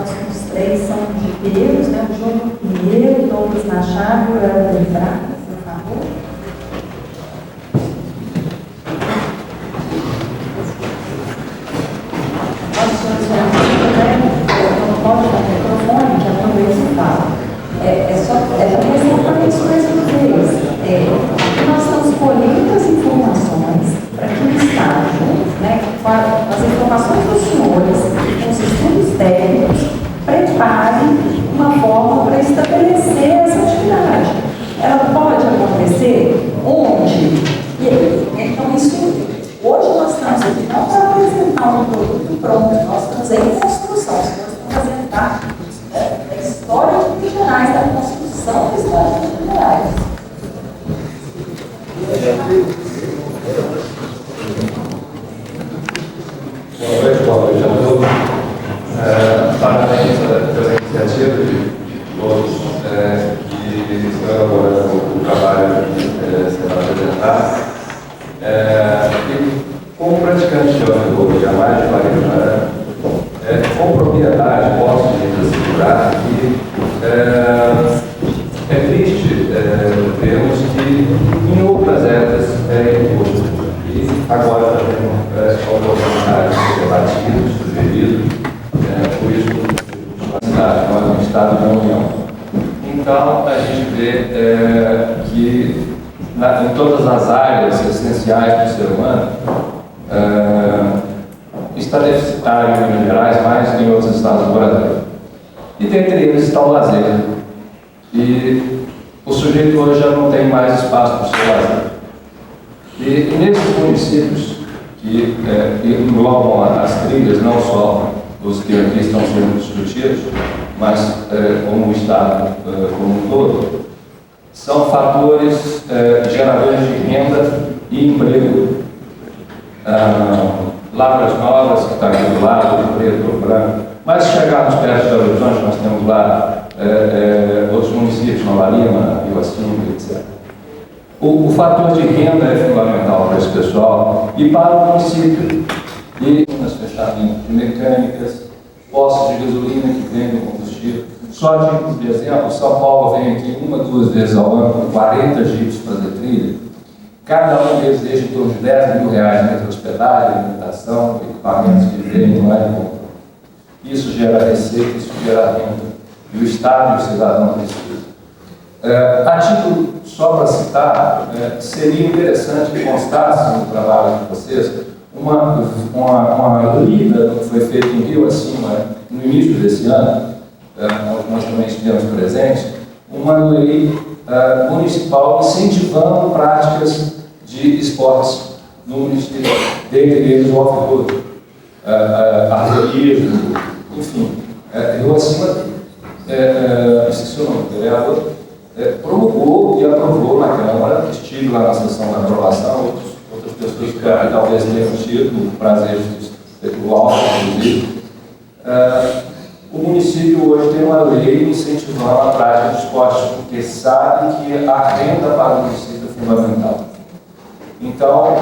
próximos três são engenheiros, né? O João Pinheiro, o Douglas Machado e o Helder Braga, por favor. Nós não pode dar microfone, que a conversa fala. Também exatamente isso mais uma vez. Nós estamos colhendo as informações para que o Estado, né, com as informações dos senhores, com os estudos técnicos, prepare uma forma para estabelecer essa atividade. Ela pode acontecer onde? Então, hoje nós estamos aqui não para apresentar um produto pronto, nós estamos em construção, nós estamos apresentar a história de Minas Gerais, da construção da história de Minas Gerais. Boa noite a todos. Parabéns pela iniciativa de todos que estão elaborando o trabalho que será apresentado. E como praticante de audiovisual de há mais de 40 anos, com propriedade posso lhes assegurar que é triste vermos que em outras épocas é imposto. E agora também a oportunidade de ser debatido, sugerido, por isso na cidade, nós no Estado da União. Então, a gente vê que em todas as áreas essenciais do ser humano está deficitário em Minas Gerais, mais que em outros estados do Brasil. E dentre eles está o lazer. E o sujeito hoje já não tem mais espaço para o seu lazer. E nesses municípios que englobam as trilhas, não só os que aqui estão sendo discutidos, mas como o Estado como um todo, são fatores geradores de renda e emprego. Lavras Novas, que está aqui do lado, Preto, Branco, mas se chegarmos perto de Belo Horizonte, nós temos lá outros municípios, Nova Lima, Rio Acima, etc. O fator de renda é fundamental para esse pessoal e para o município. E nas fechadinhas de mecânicas, postos de gasolina que vendem combustível. Só de exemplo, São Paulo vem aqui 1 ou 2 vezes ao ano com 40 jipes fazer trilha. Cada um deles deixa em torno de R$10 mil entre hospedagem, alimentação, equipamentos que vendem, não é bom. Isso gera receita, isso gera renda. E o Estado e o cidadão precisam. A título, só para citar, seria interessante que constasse no trabalho de vocês uma lida que foi feita em Rio Acima, no início desse ano, nós também estivemos presentes, uma lei municipal incentivando práticas de esportes no município, dentre eles o off-road, arvorismo, enfim. Rio Acima, esqueci o nome do vereador, promulgou e aprovou na Câmara, estive lá na sessão da aprovação, outras pessoas que talvez tenham tido o prazer de efetuar, inclusive. O município hoje tem uma lei incentivando a prática de esportes, porque sabe que a renda para o município é fundamental. Então,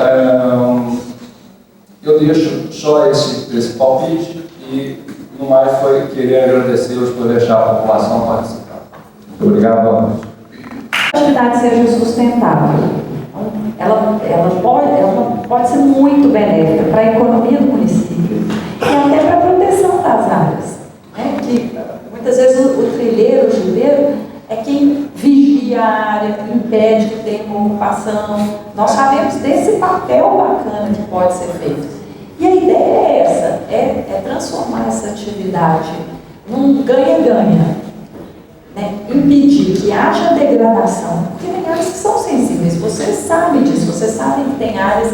eu deixo só esse palpite e, no mais, foi querer agradecer-os por deixar a população participar. Muito obrigado, boa noite. A atividade seja sustentável. Ela pode ser muito benéfica para a economia do município e até para a proteção das áreas. Né? Que, muitas vezes o trilheiro, o gileiro, é quem vigia a área, impede que tenha uma ocupação. Nós sabemos desse papel bacana que pode ser feito. E a ideia é essa, é transformar essa atividade num ganha-ganha. Né? Impedir que haja degradação, porque tem áreas que são sensíveis, vocês sabem disso, vocês sabem que tem áreas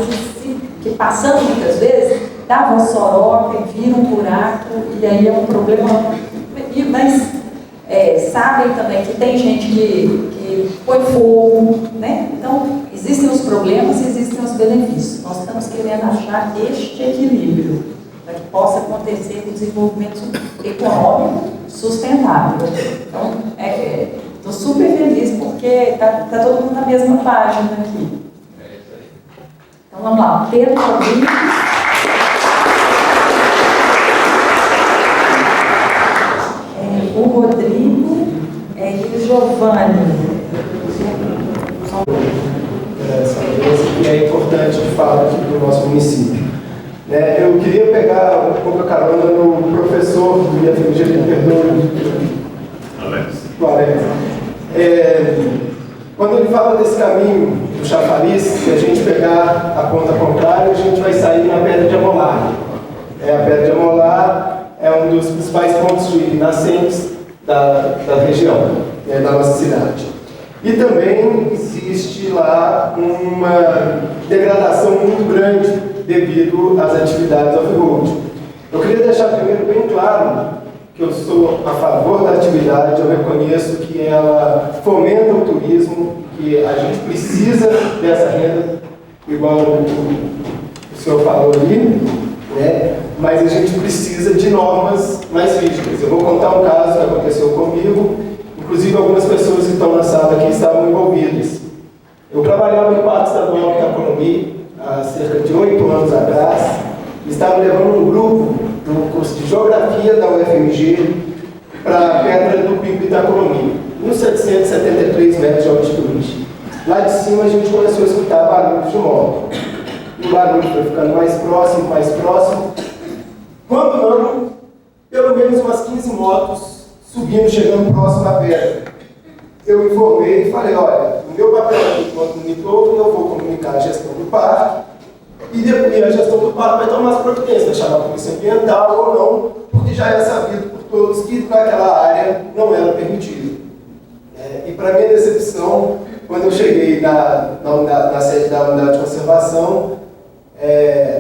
que passando muitas vezes, dá vossoroca e vira um buraco, e aí é um problema, mas sabem também que tem gente que põe fogo, né? Então, existem os problemas e existem os benefícios. Nós estamos querendo achar este equilíbrio, para que possa acontecer o desenvolvimento econômico sustentável. Então, estou super feliz porque está todo mundo na mesma página aqui. Então, vamos lá. Pedro Rodrigues. Giovanni. Que é importante de fato aqui para o nosso município. Eu queria pegar um pouco a carona no professor do IFMG, me perdoe, o Alex. Quando ele fala desse caminho do chafariz, se a gente pegar a ponta contrária, a gente vai sair na Pedra de Amolar. A Pedra de Amolar é um dos principais pontos de nascentes da região, da nossa cidade. E também existe lá uma degradação muito grande devido às atividades off-road. Eu queria deixar primeiro bem claro que eu sou a favor da atividade, eu reconheço que ela fomenta o turismo, que a gente precisa dessa renda, igual o senhor falou ali, mas a gente precisa de normas mais rígidas. Eu vou contar um caso que aconteceu comigo, inclusive algumas pessoas que estão na sala aqui estavam envolvidas. Eu trabalhava no Parque Estadual de Itaconomií há cerca de 8 anos atrás, e estava levando um grupo do curso de Geografia da UFMG para a Pedra do Pico de Itaconomií, 1.773 metros de altitude. Lá de cima a gente começou a escutar barulhos de moto. E o barulho foi ficando mais próximo, mais próximo. Quando não, pelo menos umas 15 motos subindo, chegando próximo à pedra. Eu informei e falei, olha, o meu papel aqui enquanto monitor, eu vou comunicar a gestão do parque, e depois a gestão do parque vai tomar as providências, vai chamar a polícia ambiental ou não, porque já é sabido por todos que naquela área não era permitido. E para minha decepção, quando eu cheguei na sede da unidade de conservação,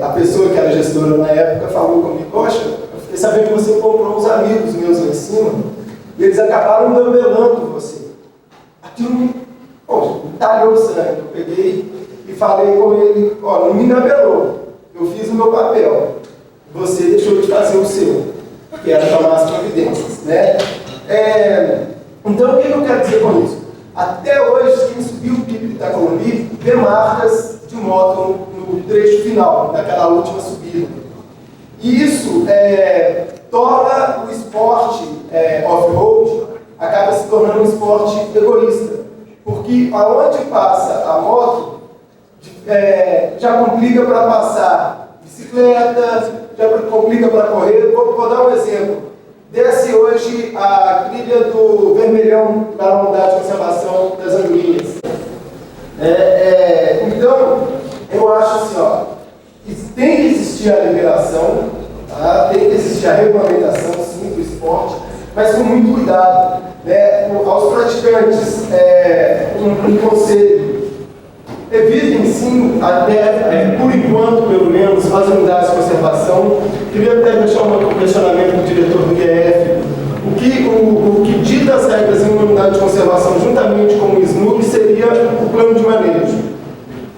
a pessoa que era gestora na época falou comigo, poxa, eu fiquei sabendo que você comprou uns amigos meus lá em cima, e eles acabaram gambelando você. Aquilo me talhou o sangue. Eu peguei e falei com ele, ó, não me engabelou, eu fiz o meu papel, você deixou de fazer o seu, que era tomar as providências, Então, o que eu quero dizer com isso? Até hoje, quem subiu o pico de Itaconomií vê marcas de moto no trecho final, naquela última subida. E isso torna o esporte off-road, acaba se tornando um esporte egoísta, porque aonde passa a moto, já complica para passar bicicleta, já complica para correr. Vou dar um exemplo. Desce hoje a trilha do Vermelhão da Unidade de Conservação das Andorinhas. Então, eu acho assim, tem que existir a liberação, tá? Tem que existir a regulamentação, sim, do esporte, mas com muito cuidado. Aos praticantes, um conselho. Evitem sim, até por enquanto, pelo menos, as unidades de conservação. Queria até deixar um questionamento do diretor do IEF. O que dita as regras em uma unidade de conservação, juntamente com o SNUC, seria o plano de manejo.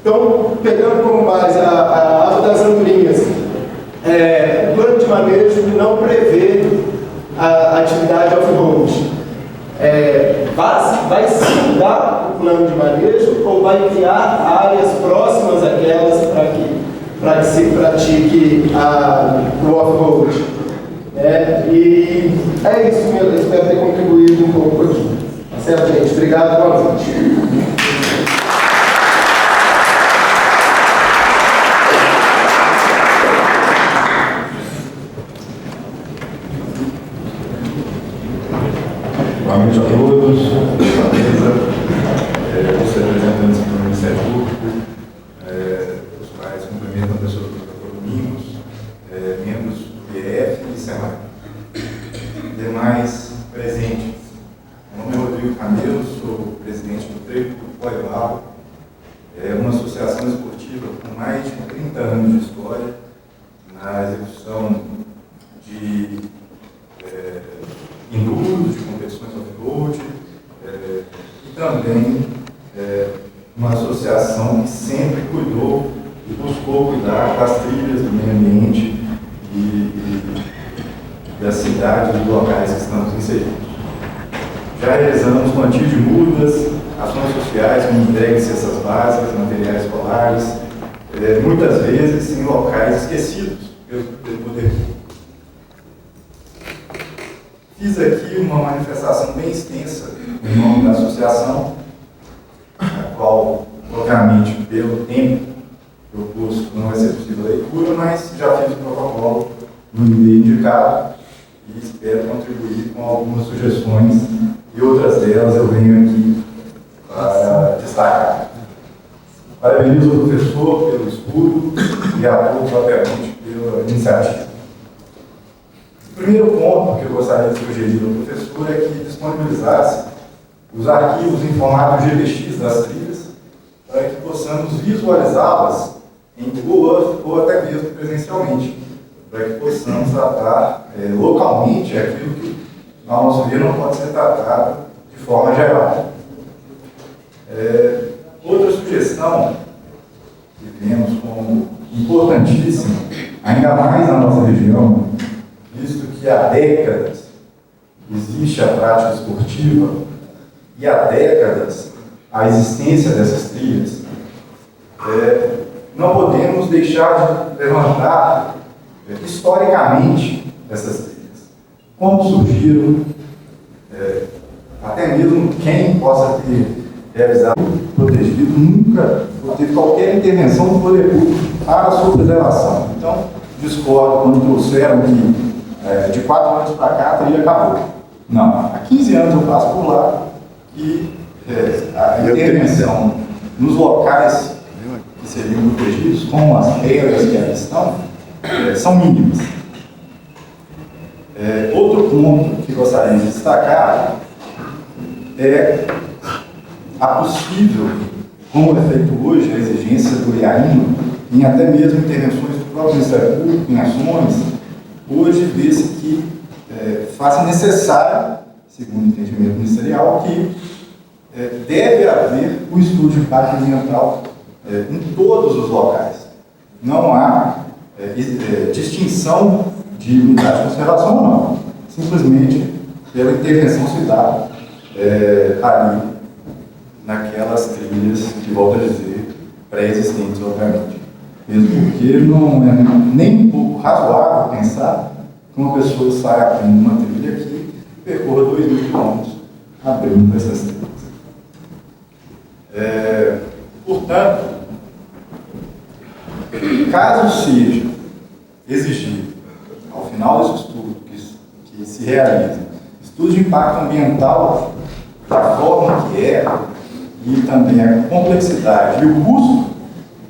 Então, pegando como base a árvore das andorinhas, o plano de manejo não prevê a atividade off-road. Vai se mudar o plano de manejo ou vai criar áreas próximas àquelas para que se pratique o off-road? E é isso mesmo, eu espero ter contribuído um pouco aqui. Tá certo, gente? Obrigado, boa noite. Boa noite a todos, os representantes do Ministério Público, os quais cumprimentam a pessoa do Dr. Domingos, membros do IEF e SEMAI. Demais presentes. Meu nome é Rodrigo Camelo, sou presidente do Trevo do Poivalo, uma associação esportiva com mais de 30 anos de história na execução de enduros, de competições off-road, e também uma associação que sempre cuidou e buscou cuidar das trilhas do meio ambiente e das cidades e locais que estamos inseridos. Já realizamos plantio de mudas, ações sociais como entrega de cestas básicas, materiais escolares, muitas vezes em locais esquecidos pelo poder público. Fiz aqui uma manifestação bem extensa em nome da associação, a qual, obviamente, pelo tempo proposto, não vai ser possível a leitura, mas já fiz o protocolo no e-mail indicado e espero contribuir com algumas sugestões e outras delas eu venho aqui para destacar. Parabenizo o professor pelo estudo e a todos, obviamente, pela iniciativa. O primeiro ponto que eu gostaria de sugerir ao professor é que disponibilizasse os arquivos em formato GPX das trilhas para que possamos visualizá-las em Google Earth ou até mesmo presencialmente, para que possamos tratar localmente aquilo que, na nossa vida, não pode ser tratado de forma geral. Outra sugestão que vemos como importantíssima, ainda mais na nossa região, visto que há décadas existe a prática esportiva e há décadas a existência dessas trilhas, não podemos deixar de levantar historicamente essas trilhas. Como surgiram, até mesmo quem possa ter realizado protegido nunca teve qualquer intervenção do poder público para a sua preservação. Então, discordo quando trouxeram que de 4 anos para cá a trilha acabou. Não, há 15 anos eu passo por lá e a intervenção nos locais que seriam protegidos, como as pedras que ali estão, são mínimas. Outro ponto que gostaria de destacar é a possível, como é feito hoje, a exigência do IAINO, em até mesmo intervenções do próprio Ministério Público, em ações, hoje vê-se que faça necessário, segundo o entendimento ministerial, que deve haver o estudo de impacto ambiental em todos os locais. Não há distinção de unidade de conservação ou não. Simplesmente pela intervenção se dá ali naquelas trilhas, que volto a dizer, pré-existentes, obviamente. Mesmo porque não é nem um pouco razoável pensar que uma pessoa saia abrindo uma trilha aqui e percorra 2.000 quilômetros abrindo essas trilhas. Portanto, caso seja exigido, ao final desse estudo, que se realiza, estudo de impacto ambiental da forma que é, e também a complexidade e o custo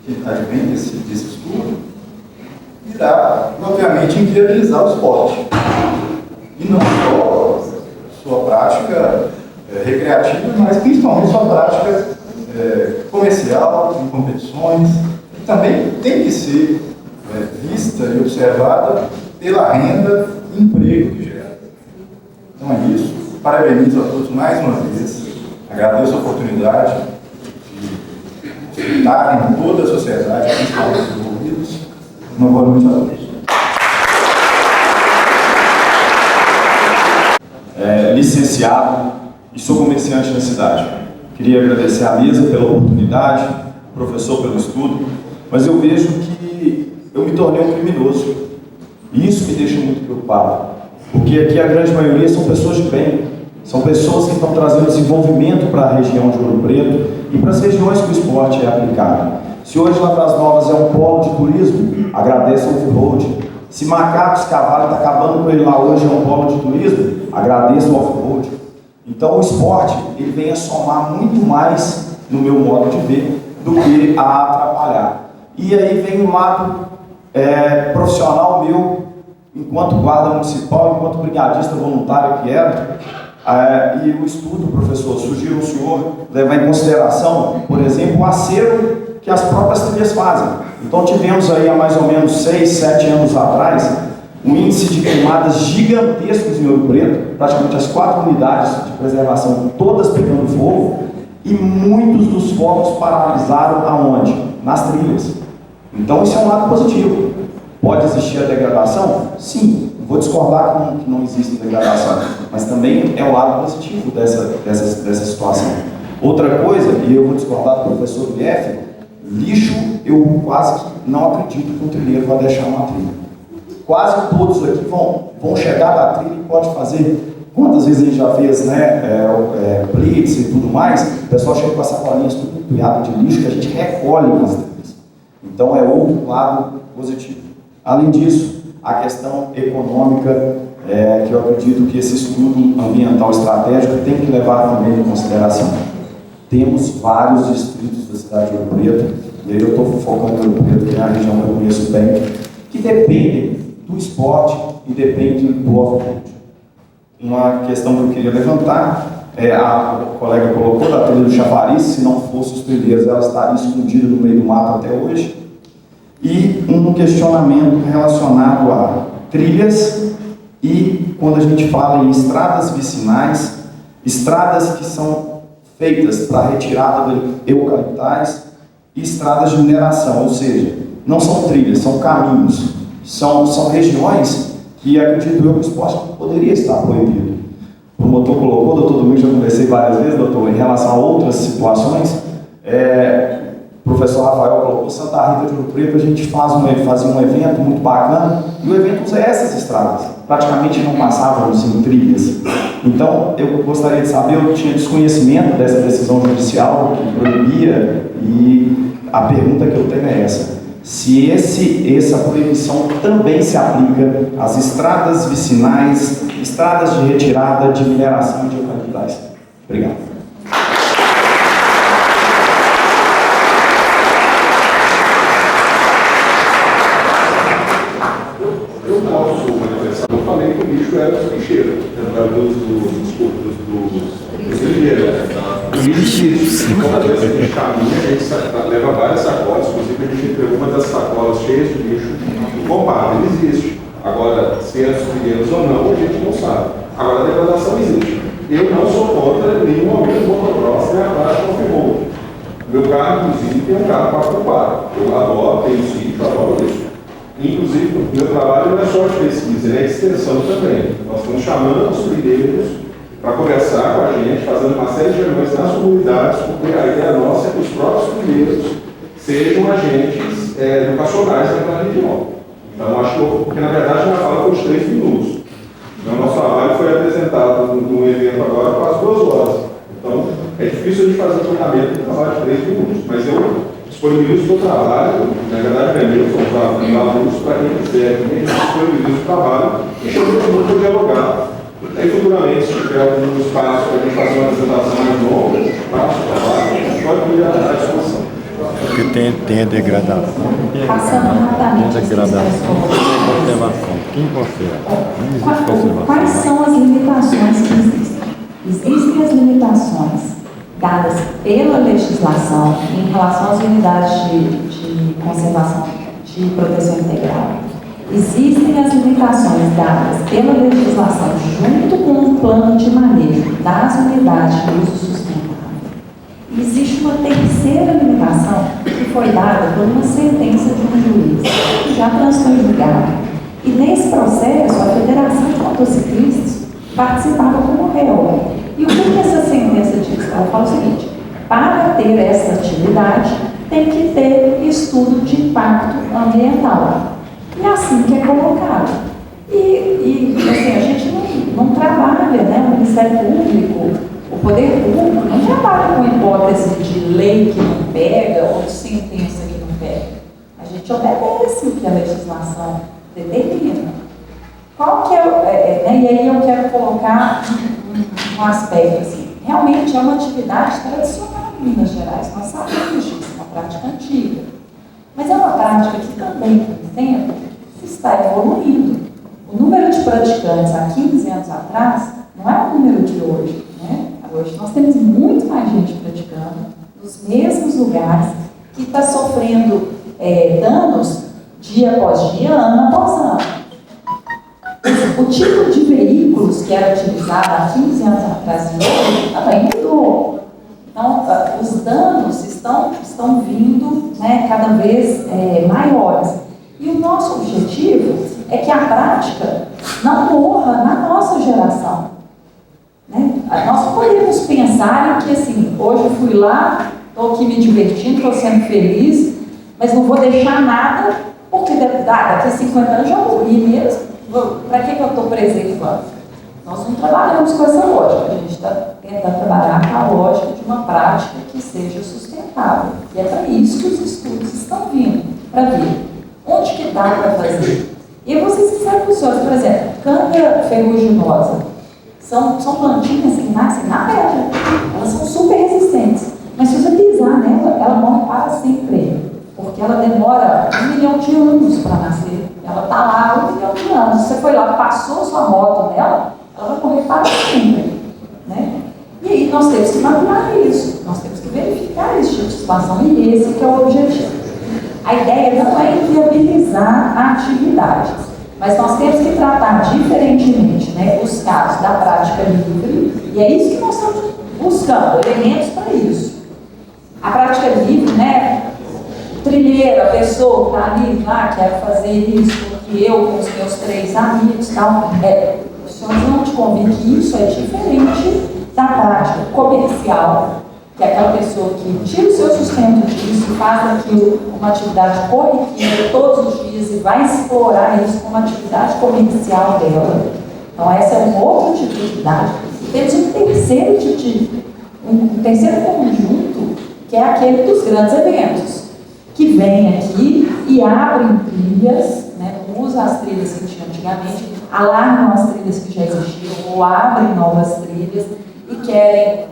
que advém desse estudo, irá, obviamente, inviabilizar o esporte. E não só sua prática recreativa, mas principalmente sua prática comercial, em competições, que também tem que ser vista e observada pela renda e emprego que gera. Então é isso. Parabenizo a todos mais uma vez. Agradeço a oportunidade de estar em toda a sociedade, principalmente os envolvidos. Uma boa noite a todos. Licenciado e sou comerciante na cidade. Queria agradecer à mesa pela oportunidade, professor pelo estudo, mas eu vejo que eu me tornei um criminoso. E isso me deixa muito preocupado, porque aqui a grande maioria são pessoas de bem. São pessoas que estão trazendo desenvolvimento para a região de Ouro Preto e para as regiões que o esporte é aplicado. Se hoje Lavras Novas é um polo de turismo, agradeço ao off-road. Se Macacos Cavalo está acabando com ele lá hoje, é um polo de turismo, agradeço ao off-road. Então o esporte ele vem a somar muito mais, no meu modo de ver, do que a atrapalhar. E aí vem o lado profissional meu, enquanto guarda municipal, enquanto brigadista voluntário que era. E o estudo, professor, sugiro ao senhor levar em consideração, por exemplo, o acervo que as próprias trilhas fazem. Então tivemos aí há mais ou menos 6, 7 anos atrás um índice de queimadas gigantescos em Ouro Preto, praticamente as 4 unidades de preservação todas pegando fogo, e muitos dos focos paralisaram aonde? Nas trilhas. Então isso é um lado positivo. Pode existir a degradação? Sim. Vou discordar que não existe degradação, mas também é o lado positivo dessa situação. Outra coisa, e eu vou discordar do professor BF, lixo, eu quase que não acredito que um trilheiro vai deixar uma trilha. Quase todos aqui vão chegar da trilha e pode fazer quantas vezes a gente já fez, né, blitz e tudo mais, o pessoal chega com as sacolinhas tudo empunhado de lixo que a gente recolhe nas trilhas. Então é outro lado positivo. Além disso, a questão econômica, que eu acredito que esse estudo ambiental estratégico tem que levar também em consideração. Temos vários distritos da cidade de Ouro Preto, e aí eu estou focando em Ouro Preto, que é a região que eu conheço bem, que dependem do esporte e dependem do off-road. Uma questão que eu queria levantar, a colega colocou da trilha do Chafariz, se não fosse os trilheiros, ela estaria escondida no meio do mato até hoje. E um questionamento relacionado a trilhas e quando a gente fala em estradas vicinais, estradas que são feitas para retirada de eucaliptais e estradas de mineração, ou seja, não são trilhas, são caminhos, são regiões que acredito eu que o esporte poderia estar proibido. O promotor colocou, doutor Domingos, já conversei várias vezes, doutor, em relação a outras situações, o professor Rafael colocou Santa Rita de Ouro Preto, a gente fazia um evento muito bacana, e o evento usa essas estradas, praticamente não passávamos em trilhas. Então, eu gostaria de saber, eu tinha desconhecimento dessa decisão judicial que proibia, e a pergunta que eu tenho é essa: se essa proibição também se aplica às estradas vicinais, estradas de retirada de mineração de eucaliptais. Obrigado. Eu posso manifestar. Eu falei que o bicho era os bicheiros, dos trilheiros. E isso, toda vez que a gente caminha, a gente leva várias sacolas, inclusive a gente entregou uma das sacolas cheias de lixo no combate, ele existe. Agora, se é os trilheiros ou não, a gente não sabe. Agora, a degradação existe. Eu não sou contra nenhum momento do motocross, nem a prática off-road. Meu carro, inclusive, tem um carro 4x4. Eu adoro, tenho sítio, adoro isso. Inclusive, o meu trabalho não é só de pesquisa, ele é extensão também. Nós estamos chamando os trilheiros para conversar com a gente, fazendo uma série de reuniões nas comunidades, porque a ideia nossa é que os próprios trilheiros sejam agentes educacionais daquela região. Então, acho que, porque na verdade a fala foi os 3 minutos. Então, nosso trabalho foi apresentado num evento agora quase 2 horas. Então, é difícil a gente fazer um treinamento de trabalho de 3 minutos, mas eu disponibilizo o meu trabalho, na verdade é meu, são os alunos para quem quiser, quem disponibiliza o trabalho e chama todo mundo para dialogar. Aí futuramente, se tiver algum espaço para a gente fazer uma apresentação mais longa, faço o trabalho, pode vir à discussão. Porque tem a degradação. Passando rapidamente. Tem a degradação, tem a conservação. Quem conserva? Quais são as limitações que existem? Existem as limitações dadas pela legislação em relação às unidades de conservação de proteção integral. Existem as limitações dadas pela legislação junto com o plano de manejo das unidades de uso sustentável. Existe uma terceira limitação que foi dada por uma sentença de um juiz que já transitou em julgado. E nesse processo, a Federação de Motociclistas participava como réu. E o que essa sentença diz? Ela fala o seguinte: para ter essa atividade, tem que ter estudo de impacto ambiental. E assim que é colocado. E assim, a gente não trabalha, né? O Ministério Público, o Poder Público, não trabalha com hipótese de lei que não pega ou de sentença que não pega. A gente obedece o que a legislação determina. Qual que é, né? E aí eu quero colocar um aspecto assim, realmente é uma atividade tradicional em Minas Gerais, nós sabemos disso, é uma prática antiga. Mas é uma prática que também, com o tempo, está evoluindo. O número de praticantes há 15 anos atrás não é o número de hoje, né? Hoje nós temos muito mais gente praticando nos mesmos lugares, que está sofrendo danos dia após dia, ano após ano. O tipo de veículos que era utilizado há 15 anos atrás e hoje também mudou. Então, os danos estão vindo, né, cada vez maiores. E o nosso objetivo é que a prática não morra na nossa geração. Né? Nós podemos pensar em que, assim, hoje eu fui lá, estou aqui me divertindo, estou sendo feliz, mas não vou deixar nada, porque daqui a 50 anos já morri mesmo. Para que eu estou preservando? Nós não trabalhamos com essa lógica, a gente está tentando trabalhar com a lógica de uma prática que seja sustentável. E é para isso que os estudos estão vindo, para ver onde que dá para fazer. E vocês que sabem funciona, por exemplo, cana ferruginosa, são plantinhas que nascem na pedra, elas são super resistentes, mas se você pisar nela, ela morre para sempre, porque ela demora 1 milhão de anos para nascer, ela está lá 1 milhão de anos, se você foi lá, passou sua moto nela, ela vai morrer para sempre, né? E aí nós temos que mapear isso, nós temos que verificar esse tipo de situação, e esse que é o objetivo. A ideia não é inviabilizar a atividade, mas nós temos que tratar diferentemente, né, os casos da prática livre, e é isso que nós estamos buscando, elementos para isso. A prática livre, né, o trilheiro, a pessoa que está ali, quer fazer isso, porque eu com os meus 3 amigos, tal, os senhores não te convidam que isso é diferente da prática comercial, que é aquela pessoa que tira o seu sustento disso, faz aquilo uma atividade corriqueira todos os dias e vai explorar isso como uma atividade comercial dela. Então essa é um outro tipo de atividade. E temos um terceiro conjunto, que é aquele dos grandes eventos, que vem aqui e abrem trilhas, né, não usam as trilhas que tinham antigamente, alargam as trilhas que já existiam ou abrem novas trilhas e querem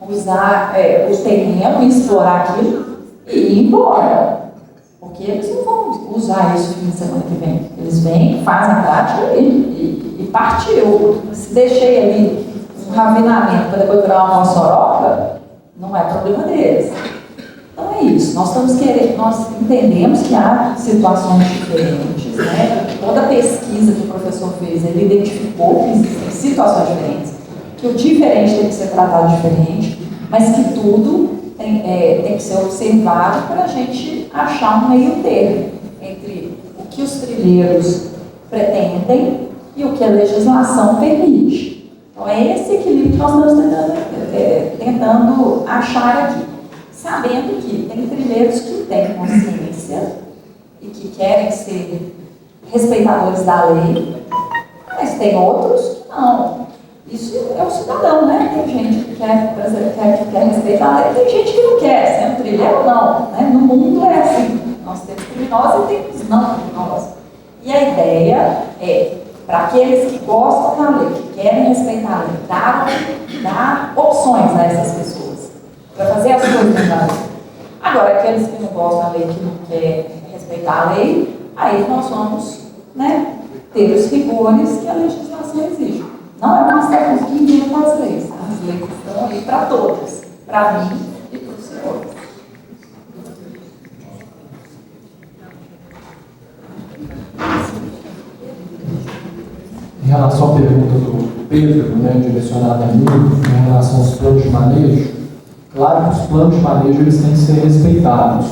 usar o terreno e explorar aquilo e ir embora. Porque eles não vão usar isso no fim de semana que vem. Eles vêm, fazem a prática e partiu. Se deixei ali um ravinamento para depois virar uma moçoroca, não é problema deles. Então é isso. Nós entendemos que há situações diferentes, né? Toda a pesquisa que o professor fez, ele identificou que existem situações diferentes, que o diferente tem que ser tratado diferente, mas que tudo tem que ser observado para a gente achar um meio termo entre o que os trilheiros pretendem e o que a legislação permite. Então é esse equilíbrio que nós estamos tentando achar aqui, sabendo que tem trilheiros que têm consciência e que querem ser respeitadores da lei, mas tem outros que não. Isso é o cidadão, né? Tem gente que quer respeitar a lei, tem gente que não quer, sendo trilheiro ou não. Né? No mundo é assim. Nós temos criminosos e temos não criminosos. E a ideia é, para aqueles que gostam da lei, que querem respeitar a lei, dar opções a essas pessoas, para fazer as coisas da lei. Agora, aqueles que não gostam da lei, que não querem respeitar a lei, aí nós vamos, né, ter os rigores que a legislação exige. Não é uma questão que inventa as leis. As leis estão aí para todos, para mim e para os senhores. Em relação à pergunta do Pedro, né, direcionada a mim, em relação aos planos de manejo, claro que os planos de manejo eles têm que ser respeitados,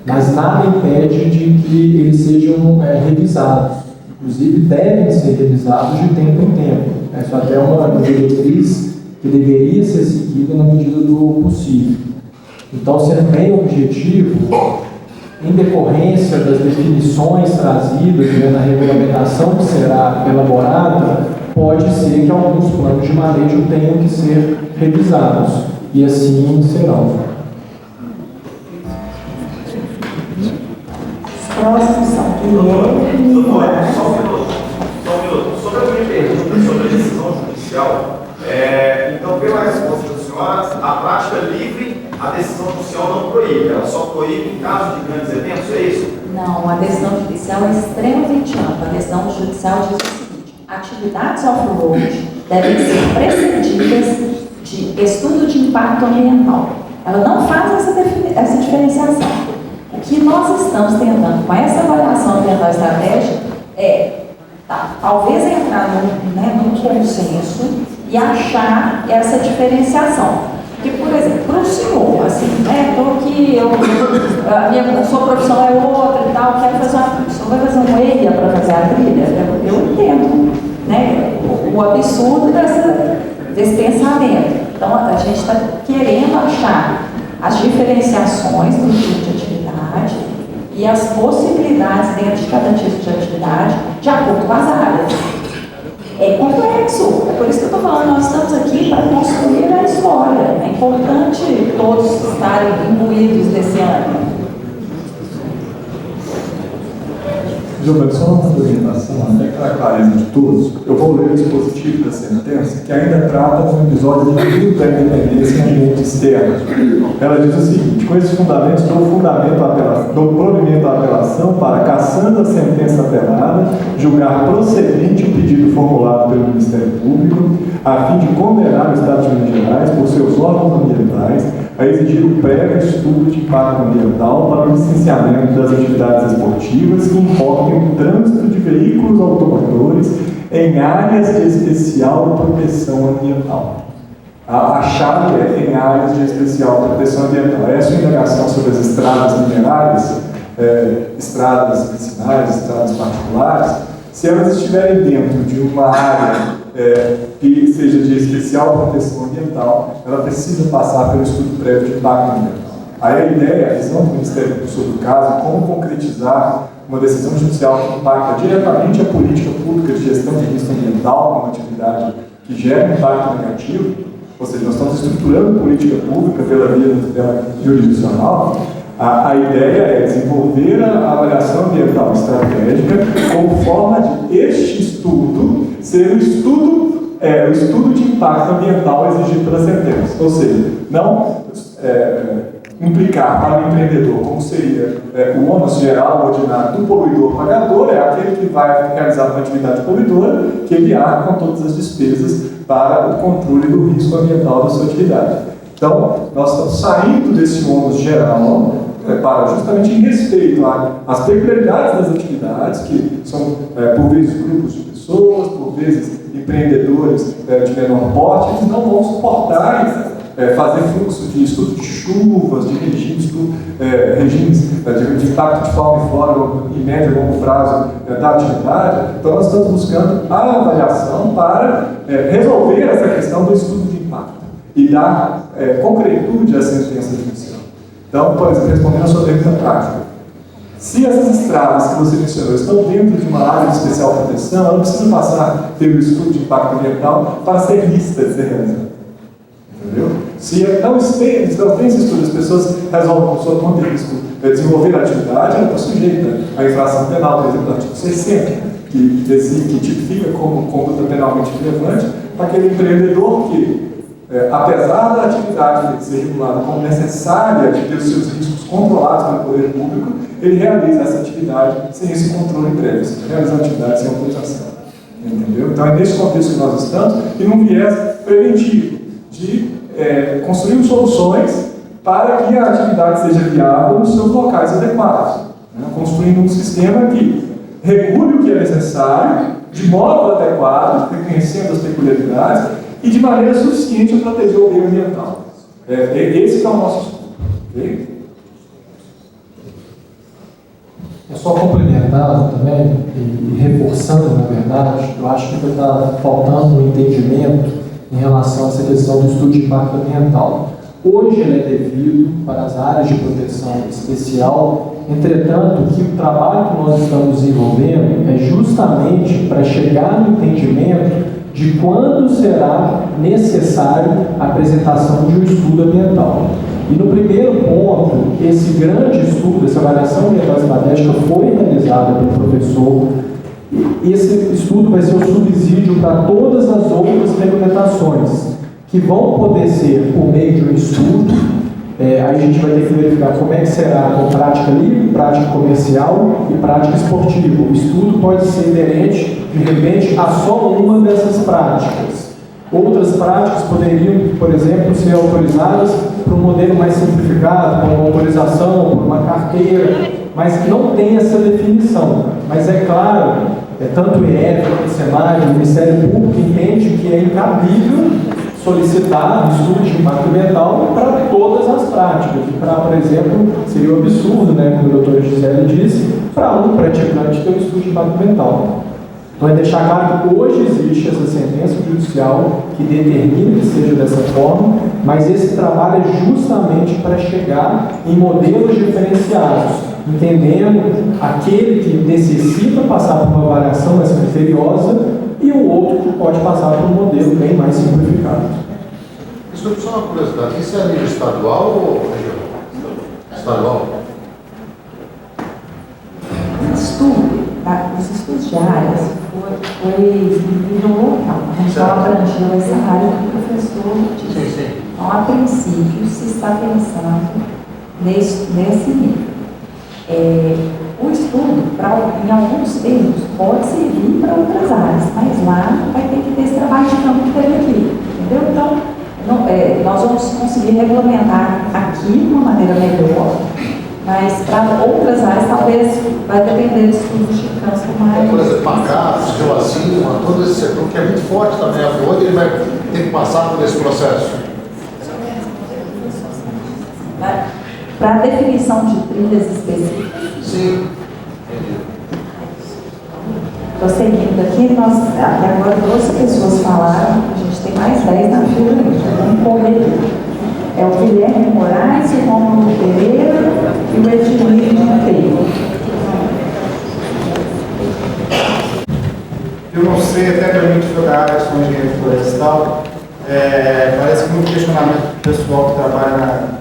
mas nada impede de que eles sejam revisados. Inclusive, devem ser revisados de tempo em tempo. Isso até é uma diretriz que deveria ser seguida na medida do possível. Então, sendo bem objetivo, em decorrência das definições trazidas, né, na regulamentação que será elaborada, pode ser que alguns planos de manejo tenham que ser revisados, e assim serão. Os próximos são Guilherme e Moraes. Só um minuto. Sobre a minha pergunta sobre a decisão judicial, então, pela resposta da senhora, a prática livre, a decisão judicial não proíbe, ela só proíbe em caso de grandes eventos, é isso? Não, a decisão judicial é extremamente ampla. A decisão judicial diz o seguinte: atividades off-road devem ser precedidas de estudo de impacto ambiental. Ela não faz essa diferenciação. O que nós estamos tentando com essa avaliação ambiental estratégica é talvez entrar num consenso e achar essa diferenciação. Porque, por exemplo, para o senhor, assim, estou aqui, a sua profissão é outra e tal, quero fazer o senhor vai fazer um EIA para fazer a trilha? Eu entendo, né, o absurdo desse pensamento. Então, a gente está querendo achar as diferenciações do tipo de atividade e as possibilidades dentro de cada tipo de atividade de acordo com as áreas. é complexo. É por isso que eu estou falando, nós estamos aqui para construir a história. É importante todos estarem imbuídos desse ânimo. Gilberto, só uma complementação, até para a clareza de todos, eu vou ler o dispositivo da sentença, que ainda trata de um episódio de limite da independência em ambiente externo. Ela diz o seguinte: com esses fundamentos, dou provimento à apelação para, cassando a sentença apelada, julgar procedente o pedido formulado pelo Ministério Público, a fim de condenar o Estado de Minas Gerais, por seus órgãos ambientais, a exigir o prévio estudo de impacto ambiental para o licenciamento das atividades esportivas que importem o trânsito de veículos automotores em áreas de especial proteção ambiental. A chave é em áreas de especial proteção ambiental. Essa é a indagação sobre as estradas minerais, estradas vicinais, estradas particulares, se elas estiverem dentro de uma área que seja de especial proteção ambiental, ela precisa passar pelo estudo prévio de impacto ambiental. Aí a ideia, a visão do Ministério Público sobre o caso, como concretizar uma decisão judicial que impacta diretamente a política pública de gestão de risco ambiental, uma atividade que gera impacto negativo, ou seja, nós estamos estruturando política pública pela via jurisdicional. A ideia é desenvolver a avaliação ambiental estratégica como forma de este estudo ser o estudo de impacto ambiental exigido pela sentença. Ou seja, não implicar para o empreendedor como seria o ônus geral ordinário do poluidor-pagador, é aquele que vai realizar uma atividade poluidora, que ele arca com todas as despesas para o controle do risco ambiental da sua atividade. Então, nós estamos saindo desse ônus geral para justamente em respeito às peculiaridades das atividades, que são, por vezes, grupos de pessoas, por vezes, empreendedores de menor porte, eles não vão suportar fazer fluxo de estudo de chuvas, de regimes de impacto de fauna e flora em médio e longo prazo da atividade. Então, nós estamos buscando a avaliação para resolver essa questão do estudo de impacto e dar concretude à sentença judicial. Então, por exemplo, respondendo a sua pergunta prática, se essas estradas que você mencionou estão dentro de uma área de especial proteção, ela não precisa passar pelo estudo de impacto ambiental para ser lista de ser realizada. Entendeu? Se não tem esse estudo, as pessoas resolvem, por sua conta de risco, desenvolver a atividade, ela está sujeita à infração penal, por exemplo, do artigo 60, que tipifica como conduta penalmente relevante para aquele empreendedor que, apesar da atividade ser regulada como necessária de ter os seus riscos controlados pelo poder público, ele realiza essa atividade sem esse controle prévio, realiza a atividade sem autorização. Entendeu? Então é nesse contexto que nós estamos, e num viés preventivo, de construir soluções para que a atividade seja viável nos seus locais adequados, né? Construindo um sistema que regule o que é necessário, de modo adequado, reconhecendo as peculiaridades, e de maneira suficiente a proteger o meio ambiental. Esse é o nosso estudo. Okay? É só complementando também, e reforçando, na verdade, eu acho que está faltando um entendimento em relação a essa questão do estudo de impacto ambiental. Hoje ele é devido para as áreas de proteção especial, entretanto, que o trabalho que nós estamos desenvolvendo é justamente para chegar no entendimento de quando será necessário a apresentação de um estudo ambiental. E no primeiro ponto, esse grande estudo, essa avaliação ambiental estratégica foi realizada pelo professor. Esse estudo vai ser um subsídio para todas as outras regulamentações, que vão poder ser por meio de um estudo. Aí a gente vai ter que verificar como é que será com prática livre, prática comercial e prática esportiva. O estudo pode ser inerente, de repente, a só uma dessas práticas. Outras práticas poderiam, por exemplo, ser autorizadas para um modelo mais simplificado, com uma autorização, por uma carteira, mas não tem essa definição. Mas é claro, tanto o IEF, o SEMAI, o Ministério Público entende que é incabível solicitar estudo de impacto ambiental para todas as práticas. Para, por exemplo, seria um absurdo, né, como a doutora Gisele disse, para um praticante ter um estudo de impacto ambiental. Então é deixar claro que hoje existe essa sentença judicial que determina que seja dessa forma, mas esse trabalho é justamente para chegar em modelos diferenciados, entendendo aquele que necessita passar por uma avaliação mais criteriosa e o outro que pode passar por um modelo bem mais simplificado. Isso é só uma curiosidade, isso é a nível estadual ou regional? Estadual? Os estudos de áreas foi nível local, então abrangeu essa área que o professor disse. Então, a princípio, se está pensando nesse nível. O estudo, em alguns termos, pode servir para outras áreas, mas lá vai ter que ter esse trabalho de campo que teve aqui, entendeu? Então, nós vamos conseguir regulamentar aqui de uma maneira melhor, mas para outras áreas talvez vai depender de estudos de campo mais. Por exemplo, macaco, geocima, todo esse setor que é muito forte também, onde ele vai ter que passar por esse processo. Para a definição de trilhas específicas. Sim. Estou seguindo aqui, até agora 12 pessoas falaram, a gente tem mais 10 na fila ainda, vamos correr. É o Guilherme Moraes, o Romulo Pereira e o Edmir Monteiro. Eu não sei, até para mim que foi da área, sou engenheiro florestal, parece que muito questionamento do pessoal que trabalha na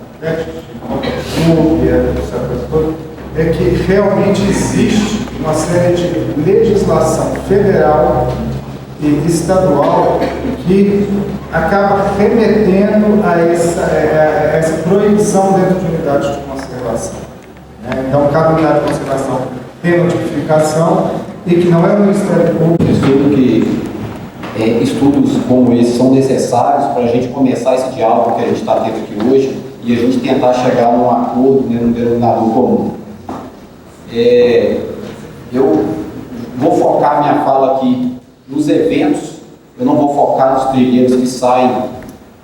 é que realmente existe uma série de legislação federal e estadual que acaba remetendo a essa proibição dentro de unidades de conservação. Então, cada unidade de conservação tem notificação e que não é o Ministério Público. Estudos como esse são necessários para a gente começar esse diálogo que a gente está tendo aqui hoje e a gente tentar chegar num acordo, num denominador comum. Eu vou focar minha fala aqui nos eventos, eu não vou focar nos trilheiros que saem,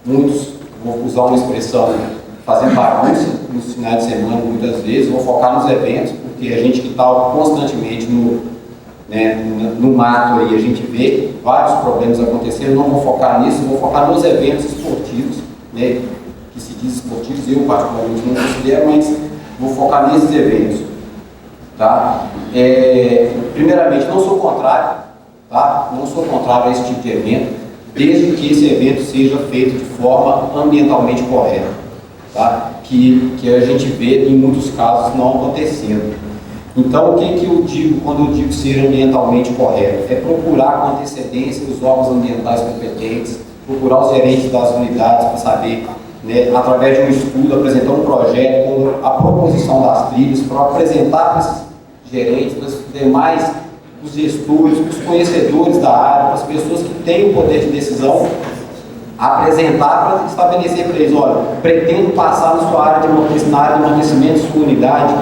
muitos, vou usar uma expressão, fazendo bagunça nos finais de semana muitas vezes, vou focar nos eventos, porque a gente que está constantemente no mato aí, a gente vê vários problemas acontecendo, não vou focar nisso, vou focar nos eventos esportivos, que se diz esportivos, eu particularmente não considero, mas vou focar nesses eventos. Tá? Primeiramente, não sou contrário, tá? Não sou contrário a esse tipo de evento, desde que esse evento seja feito de forma ambientalmente correta, tá? Que a gente vê em muitos casos não acontecendo. Então, o que eu digo quando eu digo ser ambientalmente correto? É procurar com antecedência os órgãos ambientais competentes, procurar os gerentes das unidades para saber, através de um estudo, apresentar um projeto com a proposição das trilhas, para apresentar para esses gerentes, para os demais, os gestores, os conhecedores da área, para as pessoas que têm o poder de decisão, apresentar para estabelecer para eles, olha, pretendo passar na sua área na área de amortecimento, sua unidade,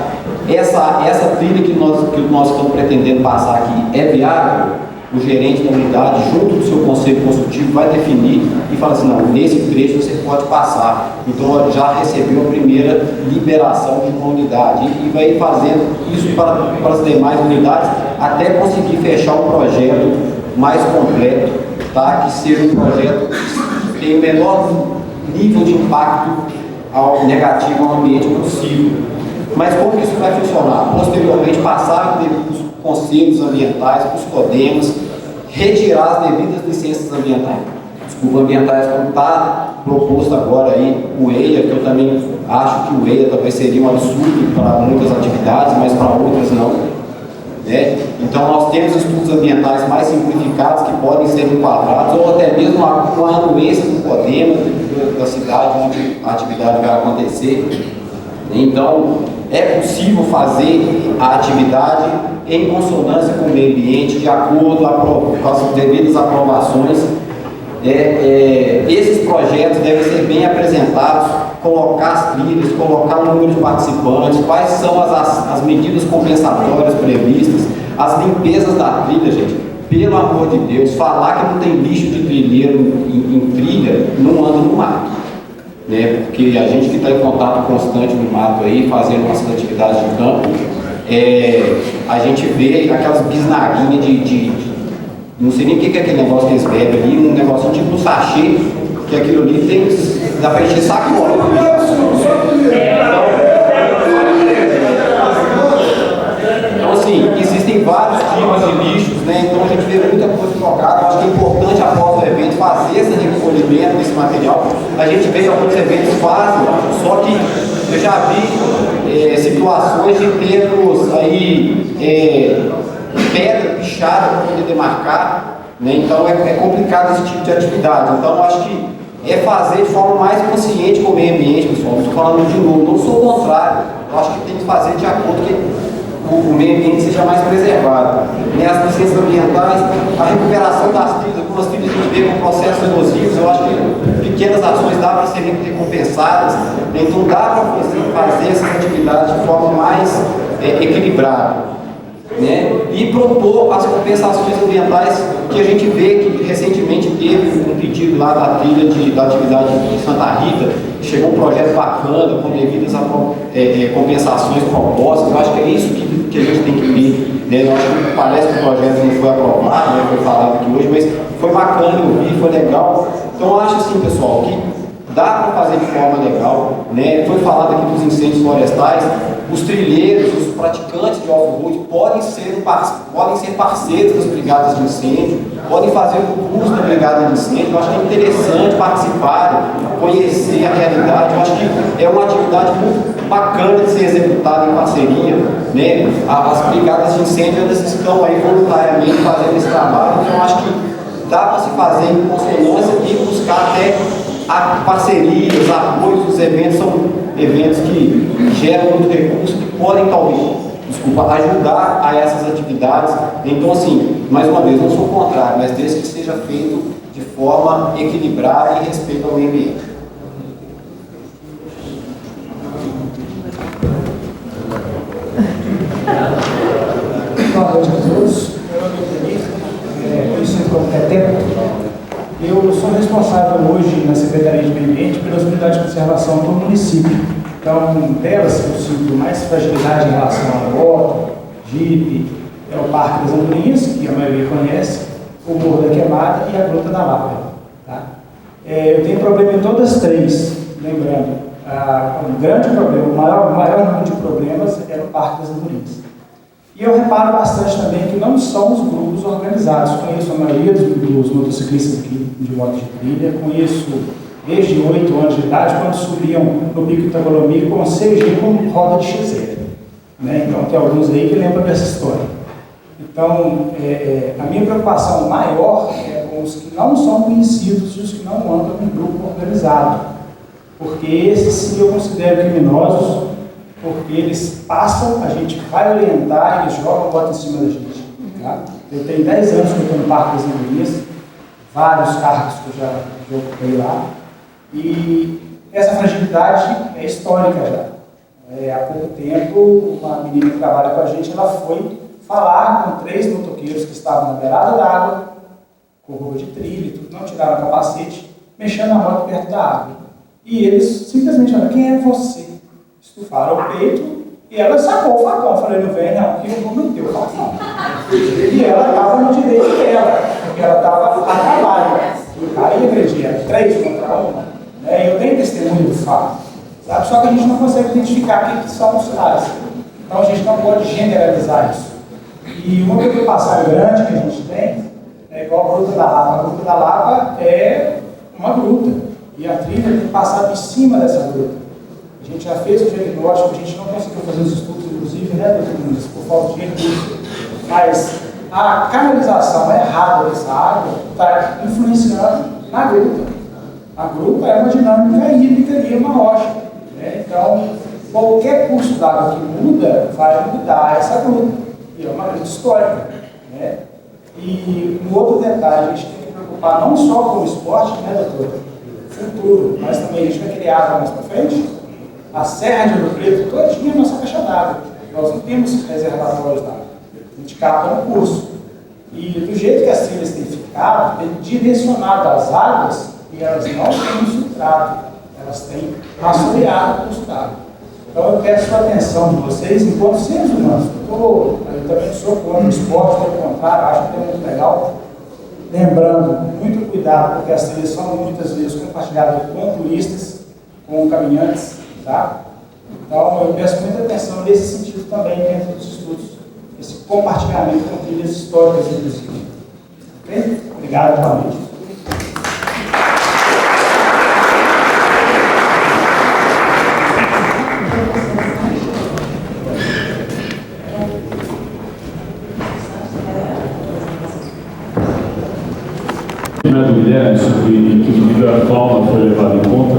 essa trilha que nós estamos pretendendo passar aqui é viável? O gerente da unidade, junto do seu conselho consultivo, vai definir e fala assim, não, nesse trecho você pode passar. Então, já recebeu a primeira liberação de uma unidade e vai fazendo isso para as demais unidades até conseguir fechar um projeto mais completo, tá? Que seja um projeto que tenha o menor nível de impacto negativo ao ambiente possível. Mas como isso vai funcionar? Posteriormente, passar os conselhos ambientais, para os CODEMAS, retirar as devidas licenças ambientais. Como está proposto agora aí o EIA, que eu também acho que o EIA talvez seria um absurdo para muitas atividades, mas para outras não. Então nós temos estudos ambientais mais simplificados que podem ser enquadrados, ou até mesmo uma anuência do CODEMA da cidade onde a atividade vai acontecer. Então, é possível fazer a atividade em consonância com o meio ambiente, de acordo com as devidas aprovações. Esses projetos devem ser bem apresentados, colocar as trilhas, colocar o número de participantes, quais são as medidas compensatórias previstas, as limpezas da trilha, gente. Pelo amor de Deus, falar que não tem lixo de trilheiro em trilha, não anda no mato. Porque a gente que está em contato constante no mato aí, fazendo nossas atividades de campo, a gente vê aquelas bisnaguinhas de não sei nem o que é aquele negócio que eles bebem ali, um negocinho tipo um sachê, que aquilo ali dá para encher sacola. Então assim, existem tem vários tipos de lixos, né? Então a gente vê muita coisa jogada. Eu acho que é importante, após o evento, fazer esse recolhimento desse material. A gente vê alguns eventos fazem, só que eu já vi situações de termos aí pedra pichada para poder demarcar, né? Então é complicado esse tipo de atividade. Então eu acho que é fazer de forma mais consciente com o meio ambiente, pessoal. Não estou falando de novo, não sou o contrário. Eu acho que tem que fazer de acordo que o meio ambiente seja mais preservado. Né? As licenças ambientais, a recuperação das trilhas, algumas trilhas a gente vê com processos erosivos, eu acho que pequenas ações dá para serem recompensadas, né? Então dá para você fazer essas atividades de forma mais equilibrada. Né? E propor as compensações ambientais que a gente vê que recentemente teve um pedido lá da trilha da atividade de Santa Rita, chegou um projeto bacana com devidas compensações propostas. Eu acho que é isso que a gente tem que ver, né? Eu acho que parece que o projeto não foi aprovado, né? Foi falado aqui hoje, mas foi bacana, eu vi, foi legal. Então eu acho assim, pessoal, que dá para fazer de forma legal, né? Foi falado aqui dos incêndios florestais, os trilheiros, os praticantes de off-road podem ser parceiros das brigadas de incêndio, podem fazer o curso da brigada de incêndio. Eu acho que é interessante participar, conhecer a realidade. Eu acho que é uma atividade muito bacana de ser executada em parceria, né? As brigadas de incêndio, elas estão aí voluntariamente fazendo esse trabalho, então eu acho que dá para se fazer em consonância e buscar até parcerias, apoios. Os eventos são eventos que geram muito recurso, que podem talvez, ajudar a essas atividades. Então assim, mais uma vez, não sou contrário, mas desde que seja feito de forma equilibrada e respeito ao meio ambiente. Boa noite a todos. Meu nome é Felipe, conhecido como Teteco. Eu sou responsável hoje na Secretaria de Meio Ambiente pelas unidades de conservação do município. Então, delas eu sinto mais fragilidade em relação à moto, Jeep, é o Parque das Andorinhas, que a maioria conhece, o Morro da Queimada e a Gruta da Lapa. Tá? Eu tenho problema em todas as três, lembrando, um grande problema, o maior número de problemas é no Parque das Andorinhas. E eu reparo bastante também que não são os grupos organizados. Conheço a maioria dos motociclistas aqui de moto de trilha, conheço desde 8 anos de idade, quando subiam no Pico Itagolomi com CG com roda de XZ. Né? Então tem alguns aí que lembram dessa história. Então, a minha preocupação maior é com os que não são conhecidos e os que não andam em grupo organizado. Porque esses sim eu considero criminosos, porque eles passam, a gente vai orientar, eles jogam a bota em cima da gente. Tá? Eu tenho 10 anos que eu estou no Parque das Andorinhas, vários cargos que eu já ocupei lá, e essa fragilidade é histórica já. Há pouco tempo, uma menina que trabalha com a gente, ela foi falar com 3 motoqueiros que estavam na beirada d'água, com roupa de trilha e tudo, não tiraram o capacete, mexendo a moto perto da água. E eles simplesmente falaram: quem é você? Estufaram o peito e ela sacou o facão. Eu falei: não vem não, que eu vou meter o facão. E ela estava no direito dela, porque ela estava a trabalho. Aí agredia 3 contra 1. Né? Eu tenho testemunho do fato, sabe? Só que a gente não consegue identificar quem que são os caras. Então a gente não pode generalizar isso. E uma preocupação grande que a gente tem é igual a Gruta da Lapa. A Gruta da Lapa é uma gruta e a trilha tem que passar por cima dessa gruta. A gente já fez o diagnóstico, a gente não conseguiu fazer os estudos, inclusive, né, doutor Nunes, por falta de recursos. Mas a canalização errada dessa água está influenciando na gruta. A gruta é uma dinâmica hídrica ali, uma rocha. Né? Então, qualquer curso d'água que muda, vai mudar essa gruta. E é uma gruta histórica. Né? E um outro detalhe, a gente tem que preocupar não só com o esporte, né, doutor? Futuro, mas também a gente vai criar água mais para frente. A Serra de Ouro Preto todinha é a nossa caixa d'água. Nós não temos reservatórios d'água. A gente capta no curso. E do jeito que as trilhas têm ficado, tem direcionado as águas e elas não têm filtrado. Elas têm assoreado o curso d'água. Então eu peço a atenção de vocês, enquanto seres humanos. Eu também sou contra o esporte, pelo contrário, acho que é muito legal. Lembrando, muito cuidado, porque as trilhas são muitas vezes compartilhadas com turistas, com caminhantes. Tá? Então, eu peço muita atenção nesse sentido também dentro dos estudos esse compartilhamento com trilhas históricas, inclusive. Ok? Obrigado, boa noite. Do Guilherme, sobre que o nível da fauna foi levado em conta,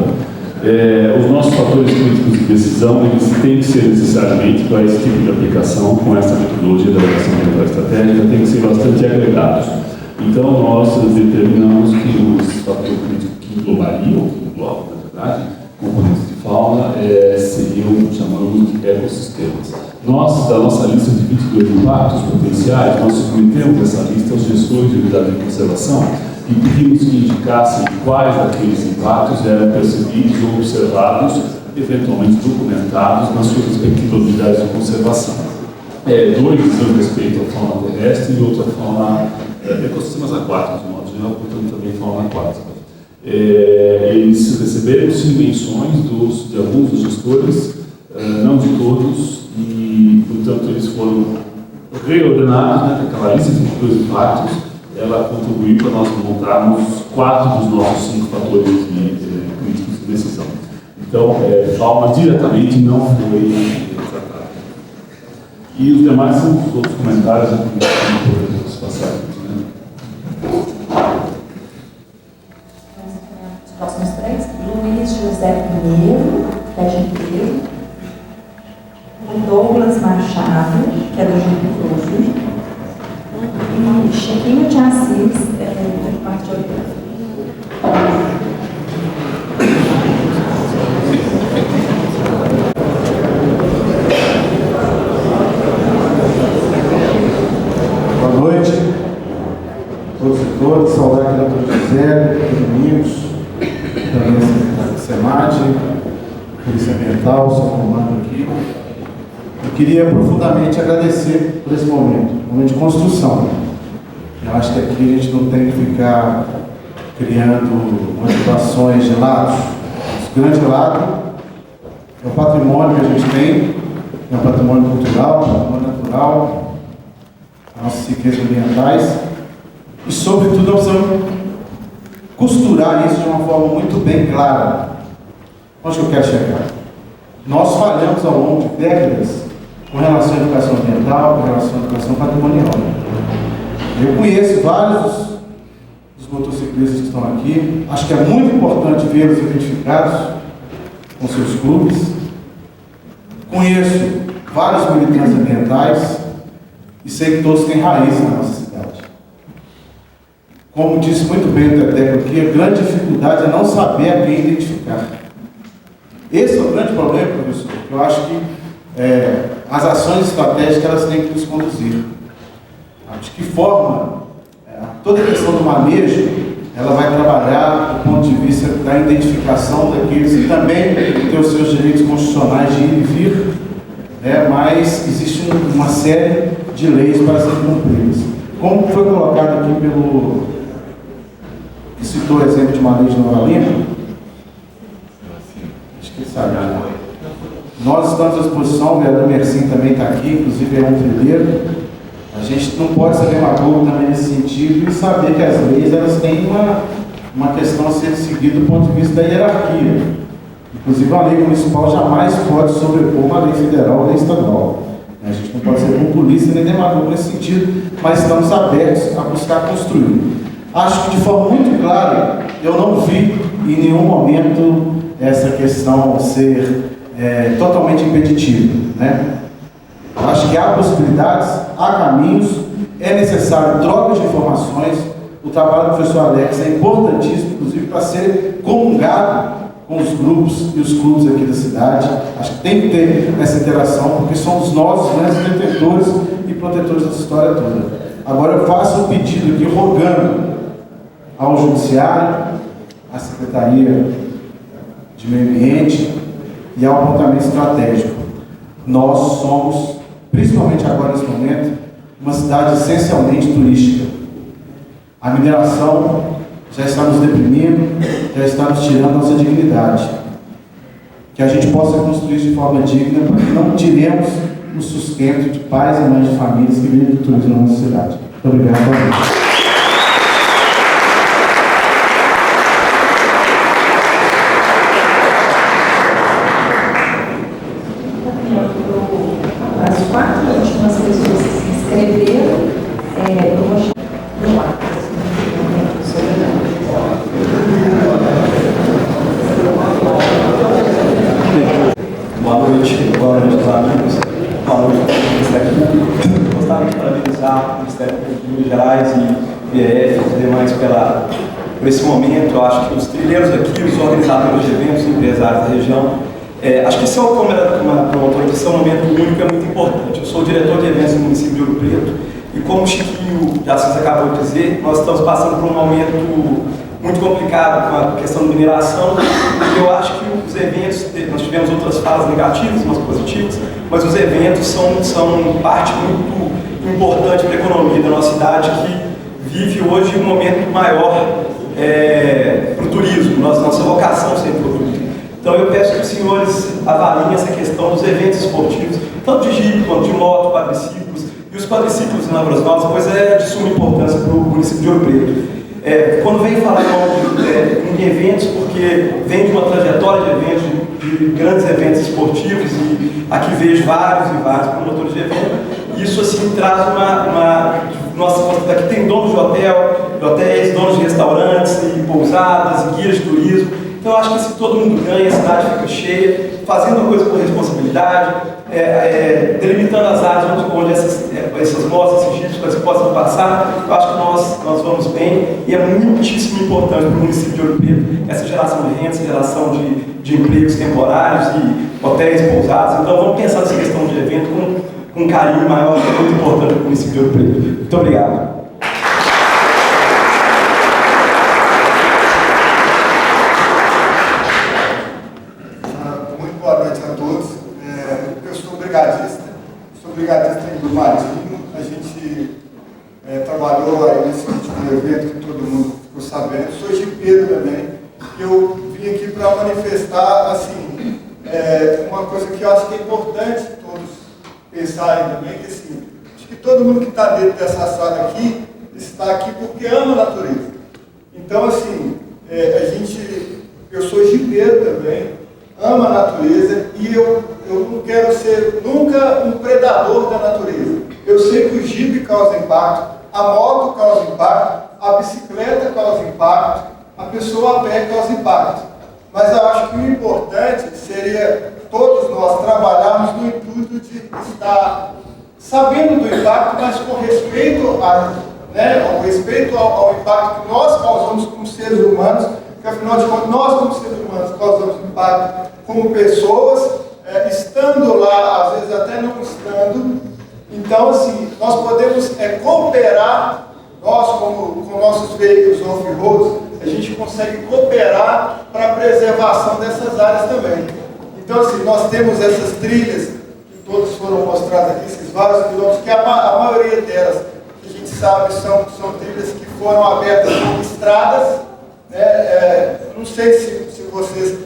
os nossos fatores críticos de decisão eles têm que ser necessariamente para esse tipo de aplicação, com essa metodologia da avaliação ambiental estratégica, tem que ser bastante agregados. Então, nós determinamos que os fatores críticos que englobariam, na verdade, componentes de fauna, seriam, chamamos de ecossistemas. Nós, da nossa lista de 22 impactos potenciais, nós submetemos essa lista aos gestores de unidade de conservação e pedimos que indicassem quais daqueles impactos eram percebidos ou observados, eventualmente documentados nas suas respectivas unidades de conservação. Dois dizem respeito à fauna terrestre e outro à fauna ecossistemas aquáticos, de modo geral, portanto também fauna aquática. Eles receberam dimensões de alguns dos gestores, não de todos, e portanto eles foram reordenados, né, aquela lista de 22 impactos, ela contribuiu para nós montarmos 4 dos nossos 5 fatores críticos de decisão. Então, fauna diretamente não foi tratada. E os demais são os outros comentários que podemos passar aqui. Os próximos 3, Luiz José Pinheiro, que é de Pinheiro, o Douglas Machado, que é do Rio e Chiquinho de Assis, da parte de Ouro. Boa noite, todos e todas, saudar aqui do Dr. José, Domingos, também secretário do SEMAD, Polícia Ambiental, seu comando aqui. Eu queria profundamente agradecer por esse momento de construção. Eu acho que aqui a gente não tem que ficar criando motivações de lados. O grande lado é o patrimônio que a gente tem, é o patrimônio cultural, o patrimônio natural, as nossas riquezas ambientais, e sobretudo nós precisamos costurar isso de uma forma muito bem clara. Onde eu quero chegar? Nós falhamos ao longo de décadas com relação à educação ambiental, com relação à educação patrimonial. Eu conheço vários dos motociclistas que estão aqui, acho que é muito importante vê-los identificados com seus clubes. Conheço vários militantes ambientais e sei que todos têm raízes na nossa cidade. Como disse muito bem o Teteco aqui, a grande dificuldade é não saber a quem identificar. Esse é o grande problema, professor. Eu acho que as ações estratégicas elas têm que nos conduzir. De que forma toda a questão do manejo ela vai trabalhar do ponto de vista da identificação daqueles que também têm os seus direitos constitucionais de ir e vir, mas existe uma série de leis para serem cumpridas. Como foi colocado aqui pelo que citou o exemplo de uma lei de Nova Lima, acho que ele sabe. Nós estamos à disposição, o vereador Mercim também está aqui, inclusive é um trilheiro. A gente não pode ser demagogo também nesse sentido e saber que as leis elas têm uma questão a ser seguida do ponto de vista da hierarquia. Inclusive a lei municipal jamais pode sobrepor uma lei federal ou lei estadual. A gente não pode ser populista nem demagogo nesse sentido, mas estamos abertos a buscar construir. Acho que de forma muito clara, eu não vi em nenhum momento essa questão ser totalmente impeditiva, Acho que há possibilidades, há caminhos, é necessário troca de informações. O trabalho do professor Alex é importantíssimo, inclusive, para ser comungado com os grupos e os clubes aqui da cidade. Acho que tem que ter essa interação, porque somos nós os grandes detentores e protetores dessa história toda. Agora eu faço um pedido aqui, rogando ao Judiciário, à Secretaria de Meio Ambiente e ao apontamento estratégico. Nós somos, principalmente agora nesse momento, uma cidade essencialmente turística. A mineração já está nos deprimindo, já está nos tirando nossa dignidade. Que a gente possa construir de forma digna para que não tiremos o sustento de pais e mães de famílias que vivem do turismo na nossa cidade. Muito obrigado. As 4 últimas pessoas que se inscreveram, eu vou chamar no ar. Boa noite aos amigos. Boa noite ao Ministério Público. Gostaria de parabenizar o Ministério Público de Minas Gerais e VF e demais por esse momento. Eu acho que os trilheiros aqui, os organizadores de eventos, empresários da região, acho que esse é uma promotora de um momento único, é muito importante. Eu sou o diretor de eventos no município de Ouro Preto e, como o Chiquinho de Assis acabou de dizer, nós estamos passando por um momento muito complicado com a questão da mineração. Eu acho que os eventos, nós tivemos outras falas negativas, umas positivas, mas os eventos são parte muito importante para a economia da nossa cidade, que vive hoje um momento maior para o turismo, nossa vocação sempre para o turismo. Então eu peço que os senhores avaliem essa questão dos eventos esportivos, tanto de jipe quanto de moto, quadriciclos, e os quadriciclos em Lavras Novas, pois é de suma importância para o município de Ouro Preto. Quando vem falar em eventos, porque vem de uma trajetória de eventos, de grandes eventos esportivos, e aqui vejo vários e vários promotores de eventos, isso assim traz nossa, aqui tem donos de hotéis, donos de restaurantes, e pousadas, e guias de turismo. Então eu acho que se todo mundo ganha, a cidade fica cheia, fazendo a coisa com responsabilidade, delimitando as áreas onde essas motos, esses jipes possam passar. Eu acho que nós vamos bem, e é muitíssimo importante para o município de Ouro Preto essa geração de renda, essa geração de empregos temporários e hotéis, pousadas. Então vamos pensar nessa questão de evento com um carinho maior, que é muito importante para o município de Ouro Preto. Muito obrigado. Muito boa noite a todos. Eu sou brigadista em Brumadinho. A gente trabalhou aí nesse último evento que todo mundo ficou sabendo. Sou jipeiro também. Eu vim aqui para manifestar assim, uma coisa que eu acho que é importante todos pensarem também, que assim, acho que todo mundo que está dentro dessa sala aqui está aqui porque ama a natureza. Então assim, eu sou jipeiro também, amo a natureza, e eu não quero ser nunca um predador da natureza. Eu sei que o jipe causa impacto, a moto causa impacto, a bicicleta causa impacto, a pessoa a pé causa impacto. Mas eu acho que o importante seria todos nós trabalharmos no intuito de estar sabendo do impacto, mas com respeito ao impacto que nós causamos como seres humanos, porque afinal de contas nós como seres humanos causamos impacto como pessoas, estando lá, às vezes até não estando. Então assim, nós podemos cooperar, nós com nossos veículos off-road, a gente consegue cooperar para a preservação dessas áreas também. Então assim, nós temos essas trilhas, que todos foram mostrados aqui, esses vários quilômetros, que a maioria delas, que a gente sabe, são trilhas que foram abertas como estradas. Não sei se vocês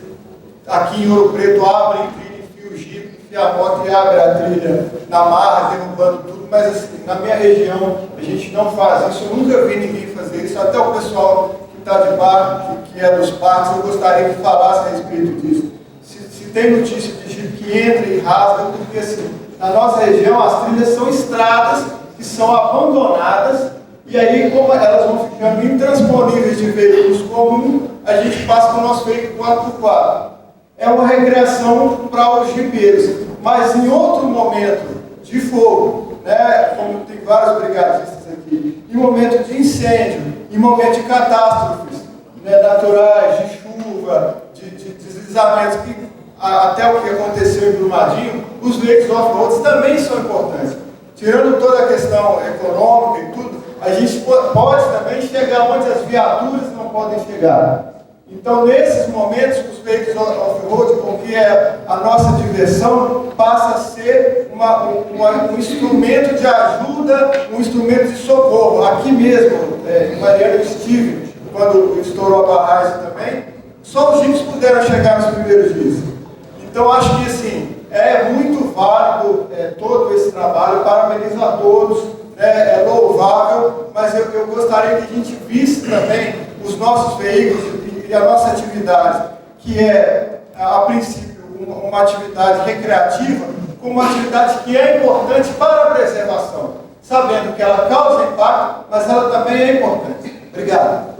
aqui em Ouro Preto abrem trilha, enfia o jipe, enfia a moto e abre a trilha na marra, derrubando tudo, mas assim, na minha região a gente não faz isso. Eu nunca vi ninguém fazer isso, até o pessoal que está de barco, que é dos parques, eu gostaria que falasse a respeito disso. Se tem notícia de jipe que entra e rasga, porque assim, na nossa região as trilhas são estradas que são abandonadas, e aí, como elas vão ficando intransponíveis de veículos comuns, a gente passa com o nosso veículo 4x4. É uma recreação para os jipeiros. Mas em outro momento de fogo, como tem vários brigadistas aqui, em momento de incêndio, em momento de catástrofes naturais, de chuva, de deslizamentos, até o que aconteceu em Brumadinho, os veículos off-road também são importantes. Tirando toda a questão econômica e tudo, a gente pode também chegar onde as viaturas não podem chegar. Então, nesses momentos, os veículos off-road, porque a nossa diversão passa a ser um instrumento de ajuda, um instrumento de socorro. Aqui mesmo, em Mariana, eu estive, quando estourou a barragem também, só os jipes puderam chegar nos primeiros dias. Então, acho que assim, É muito válido todo esse trabalho, parabenizo a todos, é louvável, mas eu gostaria que a gente visse também os nossos veículos e a nossa atividade, que é, a princípio, uma atividade recreativa, como uma atividade que é importante para a preservação, sabendo que ela causa impacto, mas ela também é importante. Obrigado.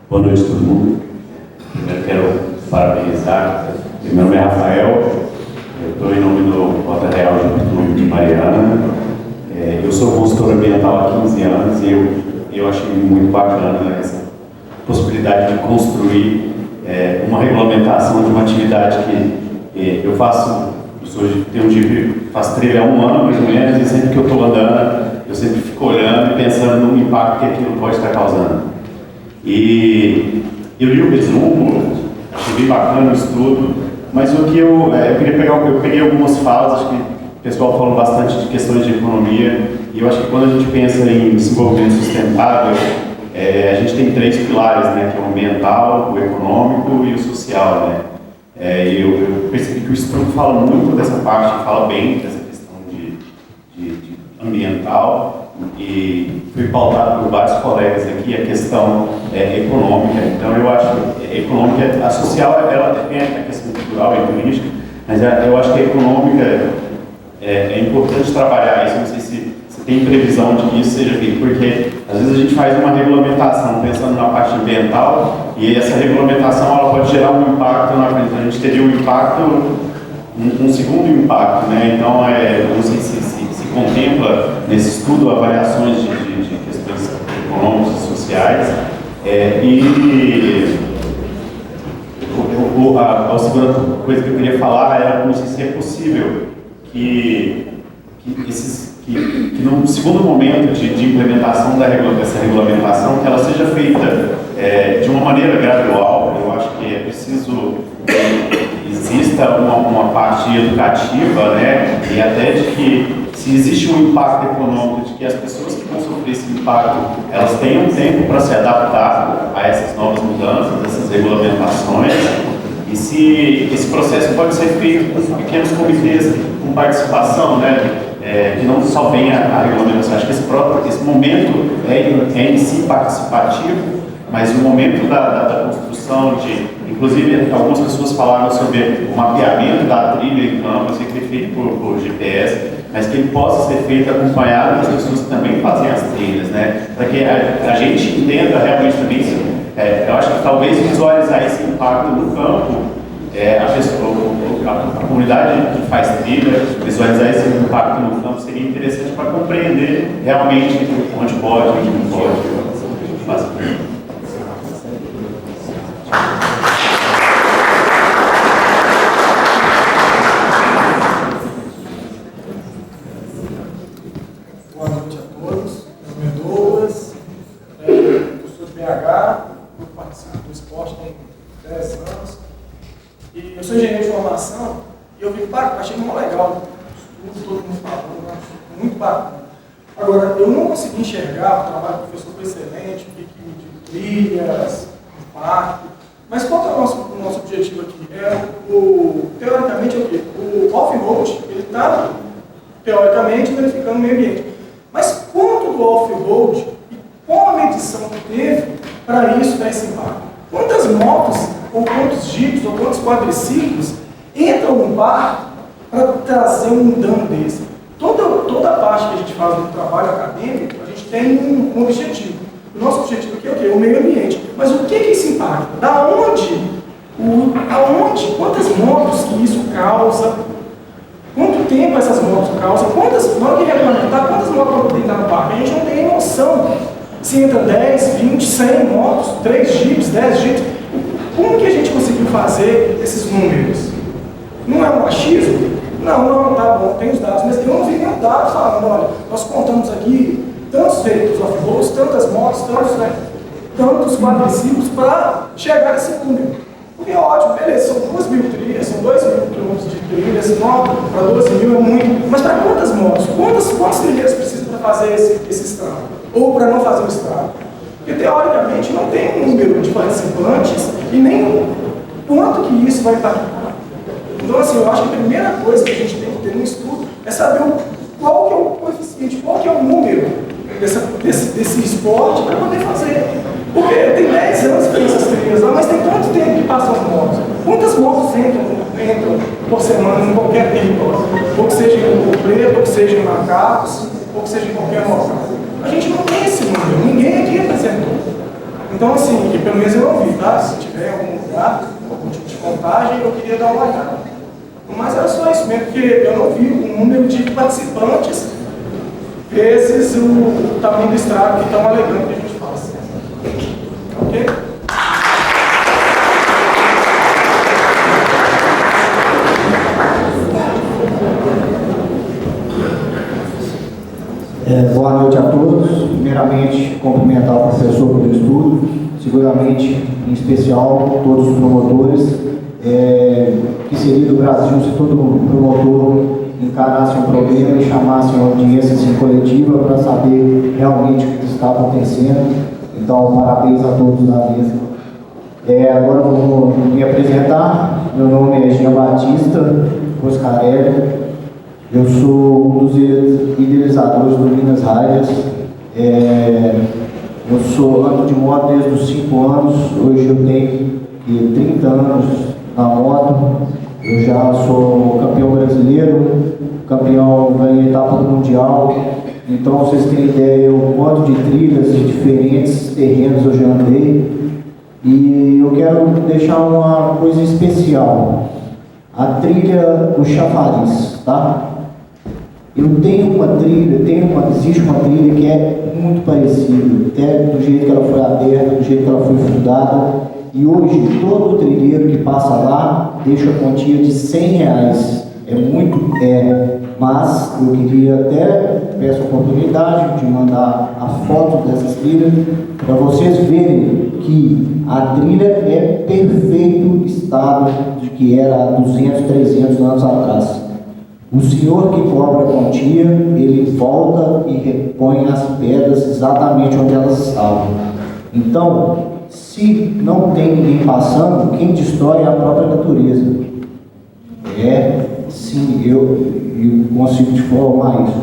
Boa noite a todo mundo. Primeiro quero parabenizar. Meu nome é Rafael, eu estou em nome do Rota Real de Mariana. Eu sou consultor ambiental há 15 anos e eu achei muito bacana essa possibilidade de construir uma regulamentação de uma atividade que eu faço. Tem um dia que faço trilha há 1 ano, mais ou menos, e sempre que eu estou andando, eu sempre fico olhando e pensando no impacto que aquilo pode estar causando. E eu li o resumo, achei bem bacana o estudo, mas o que eu peguei algumas falas, acho que o pessoal falou bastante de questões de economia, e eu acho que quando a gente pensa em desenvolvimento sustentável, a gente tem 3 pilares, né, que é o ambiental, o econômico e o social, né? Eu percebi que o estudo fala muito dessa parte, fala bem dessa questão de ambiental, e fui pautado por vários colegas aqui a questão econômica. Então eu acho que econômica, a social ela tem a questão cultural e política, mas eu acho que a econômica é importante trabalhar isso. Não sei se tem previsão de que isso seja feito, porque às vezes a gente faz uma regulamentação pensando na parte ambiental e essa regulamentação ela pode gerar um impacto na frente. A gente teria um impacto, um segundo impacto, né? Então não sei se contempla nesse estudo avaliações de questões econômicas e sociais. A segunda coisa que eu queria falar era não sei se é possível que no segundo momento de implementação dessa regulamentação, que ela seja feita de uma maneira gradual. Eu acho que é preciso que exista uma parte educativa, né, e até de que se existe um impacto econômico, de que as pessoas que vão sofrer esse impacto, elas tenham tempo para se adaptar a essas novas mudanças, essas regulamentações, e se esse processo pode ser feito com pequenos comitês com participação, né, que não só venha a regulamentação. Acho que esse momento é em si participativo, mas o momento da construção inclusive algumas pessoas falaram sobre o mapeamento da trilha em campo, ser feito por GPS, mas que ele possa ser feito acompanhado das pessoas que também fazem as trilhas, né? Para que a gente entenda realmente também, eu acho que talvez visualizar esse impacto no campo, a comunidade que faz trilha, visualizar esse impacto no campo seria interessante para compreender realmente onde pode, onde não pode. Boa noite a todos. Meu nome é Douglas, eu sou de BH, eu participo do esporte tem 10 anos. E eu sou engenheiro de formação e eu vim para cá, achei muito legal. Todo mundo falou, muito bacana. Agora, eu não consegui enxergar, o trabalho do professor foi excelente, o que de trilhas, impacto. Mas qual que é o nosso objetivo aqui? Teoricamente, é o quê? O off-road, ele está, teoricamente, verificando o meio ambiente. Mas quanto do off-road e qual a medição que teve para isso, para esse impacto? Quantas motos, ou quantos jipes, ou quantos quadriciclos entram no parque para trazer um dano desse? Toda a parte que a gente faz no trabalho acadêmico, a gente tem um objetivo. O nosso objetivo aqui é o quê? O meio ambiente. Mas o que é esse impacto? Da onde? Quantas motos que isso causa? Quanto tempo essas motos causam? Na hora que regulamentar, quantas motos vão poder entrar no parque? A gente não tem noção. Se entra 10, 20, 100 motos, 3 jipes, 10 jipes. Como que a gente conseguiu fazer esses números? Não é um achismo? Não, tá bom, tem os dados, mas eu não vi nenhum dado falando, olha, nós contamos aqui tantos veículos off-roads, tantas motos, tantos quadriciclos para chegar nesse número. Porque é ótimo, beleza, são 2.000 trilhas, são 2.000 quilômetros de trilhas, para 12.000 é muito, mas para quantas motos? Quantos trilheiros precisam para fazer esse estrago? Ou para não fazer o estrago? Porque, teoricamente, não tem um número de participantes e nem quanto que isso vai estar. Então, assim, eu acho que a primeira coisa que a gente tem que ter no estudo é saber qual que é o coeficiente, qual que é o número desse esporte para poder fazer. Porque tem 10 anos que tem essas trilhas lá, mas tem quanto tempo que passam as motos? Quantas motos entram por semana em qualquer território? Ou que seja em Ouro Preto, ou que seja em Macacos, ou que seja em qualquer local. A gente não tem esse número, ninguém aqui apresentou. Então, assim, que pelo menos eu ouvi, tá? Se tiver algum lugar, algum tipo de contagem, eu queria dar uma olhada. Mas era só isso mesmo, porque eu não vi o número de participantes vezes o tamanho do estrago que estão alegando que a gente faça. Ok? Boa noite a todos. Primeiramente, cumprimentar o professor pelo estudo, seguramente, em especial, todos os promotores. Que seria do Brasil se todo promotor encarasse um problema e chamasse uma audiência assim, coletiva para saber realmente o que está acontecendo. Então, parabéns a todos da mesa. Agora eu vou me apresentar. Meu nome é Jean Batista Coscarelli. Eu sou um dos idealizadores do Minas Riders. Eu ando de moto desde os 5 anos. Hoje eu tenho 30 anos na moto. Eu já sou campeão brasileiro, ganhei etapa do Mundial. Então vocês têm ideia o quanto de trilhas e diferentes terrenos eu já andei. E eu quero deixar uma coisa especial. A trilha do Chafariz, tá? Existe uma trilha que é muito parecida, até do jeito que ela foi aberta, do jeito que ela foi fundada. E hoje, todo trilheiro que passa lá deixa a quantia de R$100. Mas eu queria até, peço a oportunidade de mandar a foto dessas trilhas para vocês verem que a trilha é perfeito estado de que era há 200, 300 anos atrás. O senhor que cobra a quantia, ele volta e repõe as pedras exatamente onde elas estavam. Então, se não tem ninguém passando, quem destrói é a própria natureza. Sim, eu consigo te informar isso.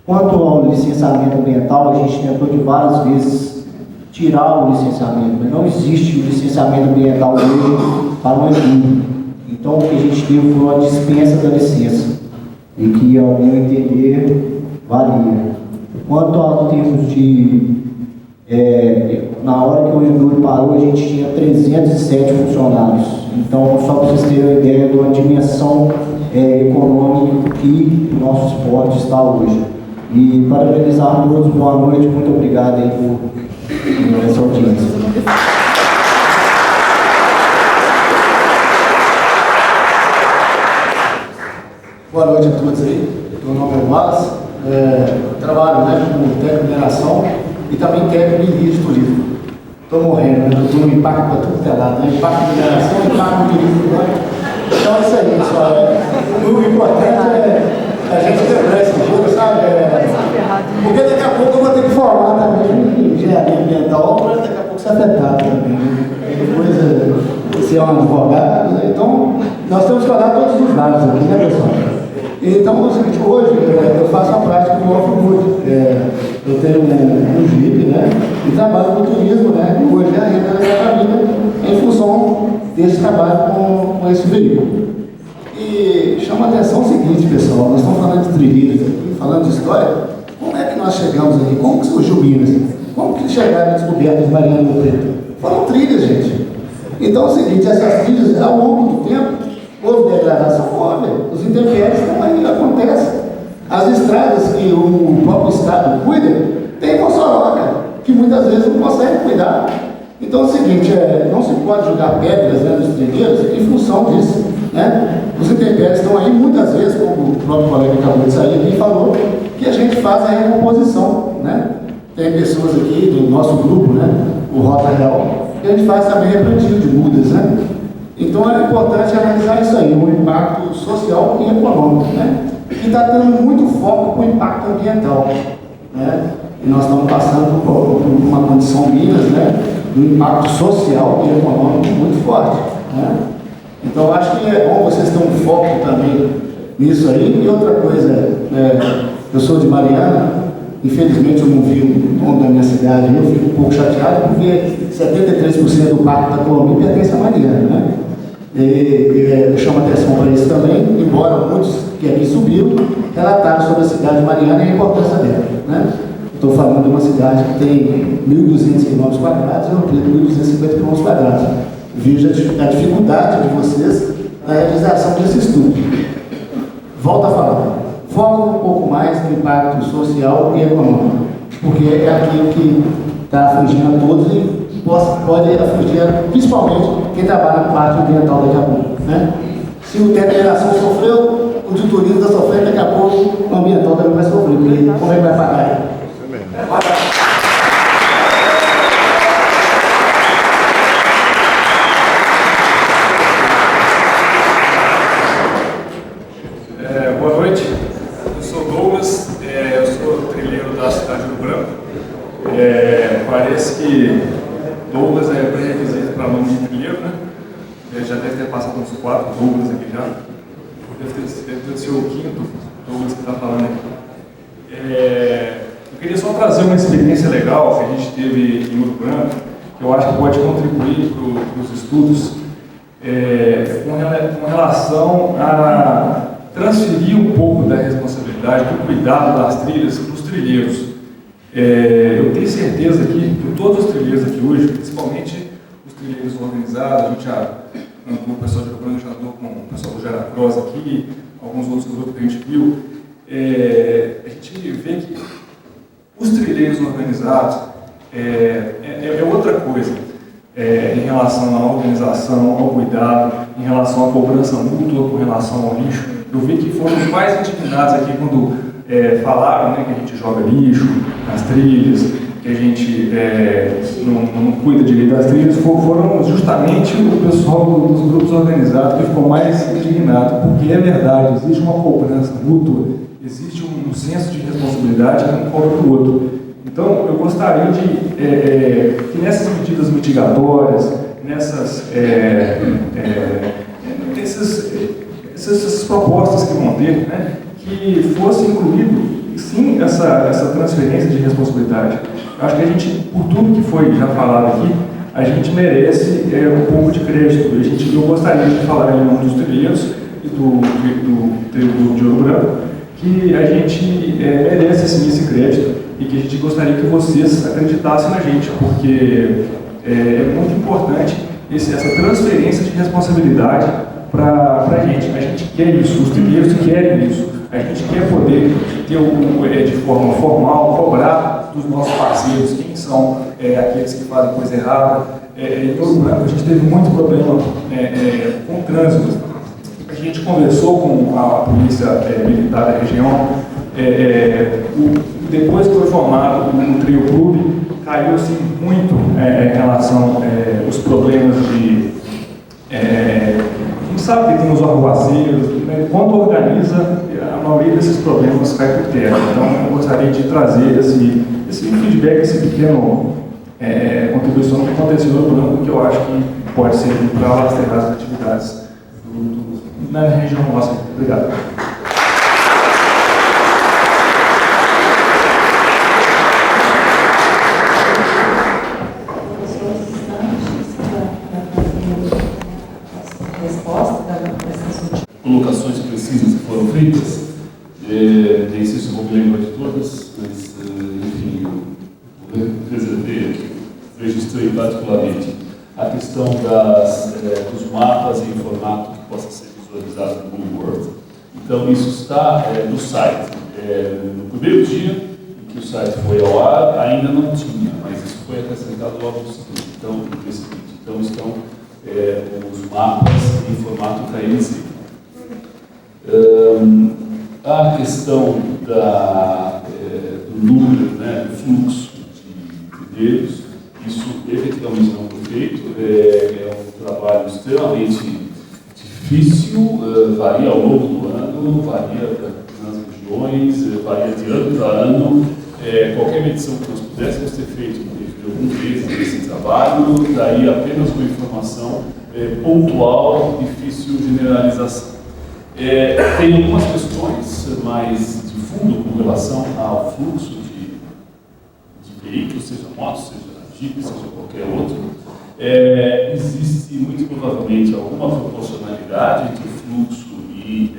Quanto ao licenciamento ambiental, a gente tentou de várias vezes tirar o licenciamento, mas não existe o licenciamento ambiental hoje para o estudo. Então, o que a gente teve foi uma dispensa da licença, e que, ao meu entender, valia. Quanto a termos de na hora que o Enduro parou, a gente tinha 307 funcionários. Então, só para vocês terem uma ideia de uma dimensão econômica que o nosso esporte está hoje. E parabenizar a todos, boa noite, muito obrigado aí por essa audiência. Boa noite a todos aí. Meu nome é Wallace. Trabalho como técnico de mineração e também técnico em guia de turismo. Estou morrendo, né? Estou no impacto para tudo que é lado, né? Impacto de mineração, impacto de turismo. Né? Então é isso aí, pessoal. O importante é a gente quebrar esse jogo, sabe? Porque daqui a pouco eu vou ter que formar também em engenharia ambiental para daqui a pouco ser afetado também. Depois ser um advogado, né? Então nós temos que olhar todos os lados aqui, né, pessoal? Então, é o seguinte, hoje eu faço a prática do off-road. Eu tenho um Jeep, né? E trabalho com turismo, né? E hoje a renda da minha família em função desse trabalho com esse veículo. E chama a atenção o seguinte, pessoal, nós estamos falando de trilhas aqui, falando de história. Como é que nós chegamos aí? Como que surgiu Minas? Como que chegaram as descobertas de Mariana do Preto? Foram trilhas, gente. Então é o seguinte, essas trilhas, ao longo do tempo, houve degradação, os intempéries estão aí, acontece. As estradas que o próprio Estado cuida, tem Moçoroca, que muitas vezes não consegue cuidar. Então é o seguinte, não se pode jogar pedras nos trilheiros em função disso. Né? Os intempéries estão aí, muitas vezes, como o próprio colega acabou de sair aqui falou, que a gente faz a recomposição. Né? Tem pessoas aqui do nosso grupo, né? O Rota Real, que a gente faz também replantio de mudas. Né? Então é importante analisar isso aí, o impacto social e econômico, né? Que está dando muito foco para o impacto ambiental, né? E nós estamos passando por uma condição Minas, né, do impacto social e econômico muito forte, né? Então, eu acho que é bom vocês terem um foco também nisso aí. E outra coisa, eu sou de Mariana, infelizmente eu não vi o nome da minha cidade, eu fico um pouco chateado porque 73% do parque da Colômbia pertence a Mariana, né? Eu chamo atenção para isso também, embora muitos que aqui subiram relataram sobre a cidade de Mariana e a importância dela, né? Estou falando de uma cidade que tem 1.200 km² e uma amplitude de 1.250 km². Veja a dificuldade de vocês na realização desse estudo. Volto a falar, foca um pouco mais no impacto social e econômico, porque é aquilo que está afligindo a todos e pode afligir principalmente quem trabalha na parte ambiental daqui a pouco, né? Se o teto de geração sofreu, o de turismo está sofrendo, daqui a pouco o ambiental também vai sofrer, porque como é que vai pagar? Boa noite, eu sou Douglas, eu sou trilheiro da cidade do Branco. Parece que Douglas é pré-requisito para nome de trilheiro, né? Ele já deve ter passado uns 4 Douglas aqui já. Deve ter sido o 5º Douglas que está falando aqui. Eu queria só trazer uma experiência legal que a gente teve em Ouro Branco, que eu acho que pode contribuir para os estudos, com relação a transferir um pouco da responsabilidade, do cuidado das trilhas para os trilheiros. Eu tenho certeza aqui que todos os trilheiros aqui hoje, principalmente os trilheiros organizados, a gente já andou, o pessoal de Ouro Branco já andou com o pessoal do Geracross aqui, alguns outros grupos que a gente viu, a gente vê que os trilheiros organizados é outra coisa em relação à organização, ao cuidado, em relação à cobrança mútua, com relação ao lixo. Eu vi que foram os mais indignados aqui quando falaram, né, que a gente joga lixo nas trilhas, que a gente não cuida direito das trilhas. Foram justamente o pessoal dos grupos organizados que ficou mais indignado, porque é verdade, existe uma cobrança mútua, existe um senso de responsabilidade que um cobra do outro. Então, eu gostaria que nessas medidas mitigatórias, essas propostas que vão ter, né, que fosse incluído, sim, essa transferência de responsabilidade. Eu acho que a gente, por tudo que foi já falado aqui, a gente merece um pouco de crédito. Eu gostaria de falar em nome dos trilheiros e do de Ouro Branco, que a gente merece esse crédito e que a gente gostaria que vocês acreditassem na gente, porque é muito importante essa transferência de responsabilidade para a gente. A gente quer isso, os trilheiros querem isso. A gente quer poder ter, de forma formal, cobrar dos nossos parceiros quem são aqueles que fazem coisa errada. Em Ouro Branco a gente teve muito problema com o trânsito. A gente conversou com a polícia militar da região. Depois que foi formado o Trio Clube, caiu assim, muito em relação aos problemas de... a gente sabe que tem os arruaceiros, né? Quando organiza, a maioria desses problemas cai por terra. Então, eu gostaria de trazer esse feedback, esse pequeno contribuição que aconteceu no Branco, que eu acho que pode servir para alastrar as atividades na região nossa. Obrigado. Colocações precisas que foram feitas, nem sei se eu vou me lembrar de todas, mas, enfim, eu reservei aqui, registrei particularmente a questão dos mapas em formato que possa ser visualizado no Google Earth. Então, isso está no site. No primeiro dia em que o site foi ao ar, ainda não tinha, mas isso foi acrescentado logo no seguinte. Então estão os mapas em formato KNZ. A questão do número, né, do fluxo de trilheiros, isso efetivamente não foi feito, é um trabalho extremamente difícil, varia ao longo do ano, varia nas regiões, varia de ano para ano, qualquer medição que nós pudéssemos ter feito por alguns meses desse trabalho, daí apenas uma informação pontual, difícil generalização. Tem algumas questões mais de fundo com relação ao fluxo de veículos, seja moto, seja Jeep, seja qualquer outro. Existe muito provavelmente alguma proporcionalidade entre o fluxo e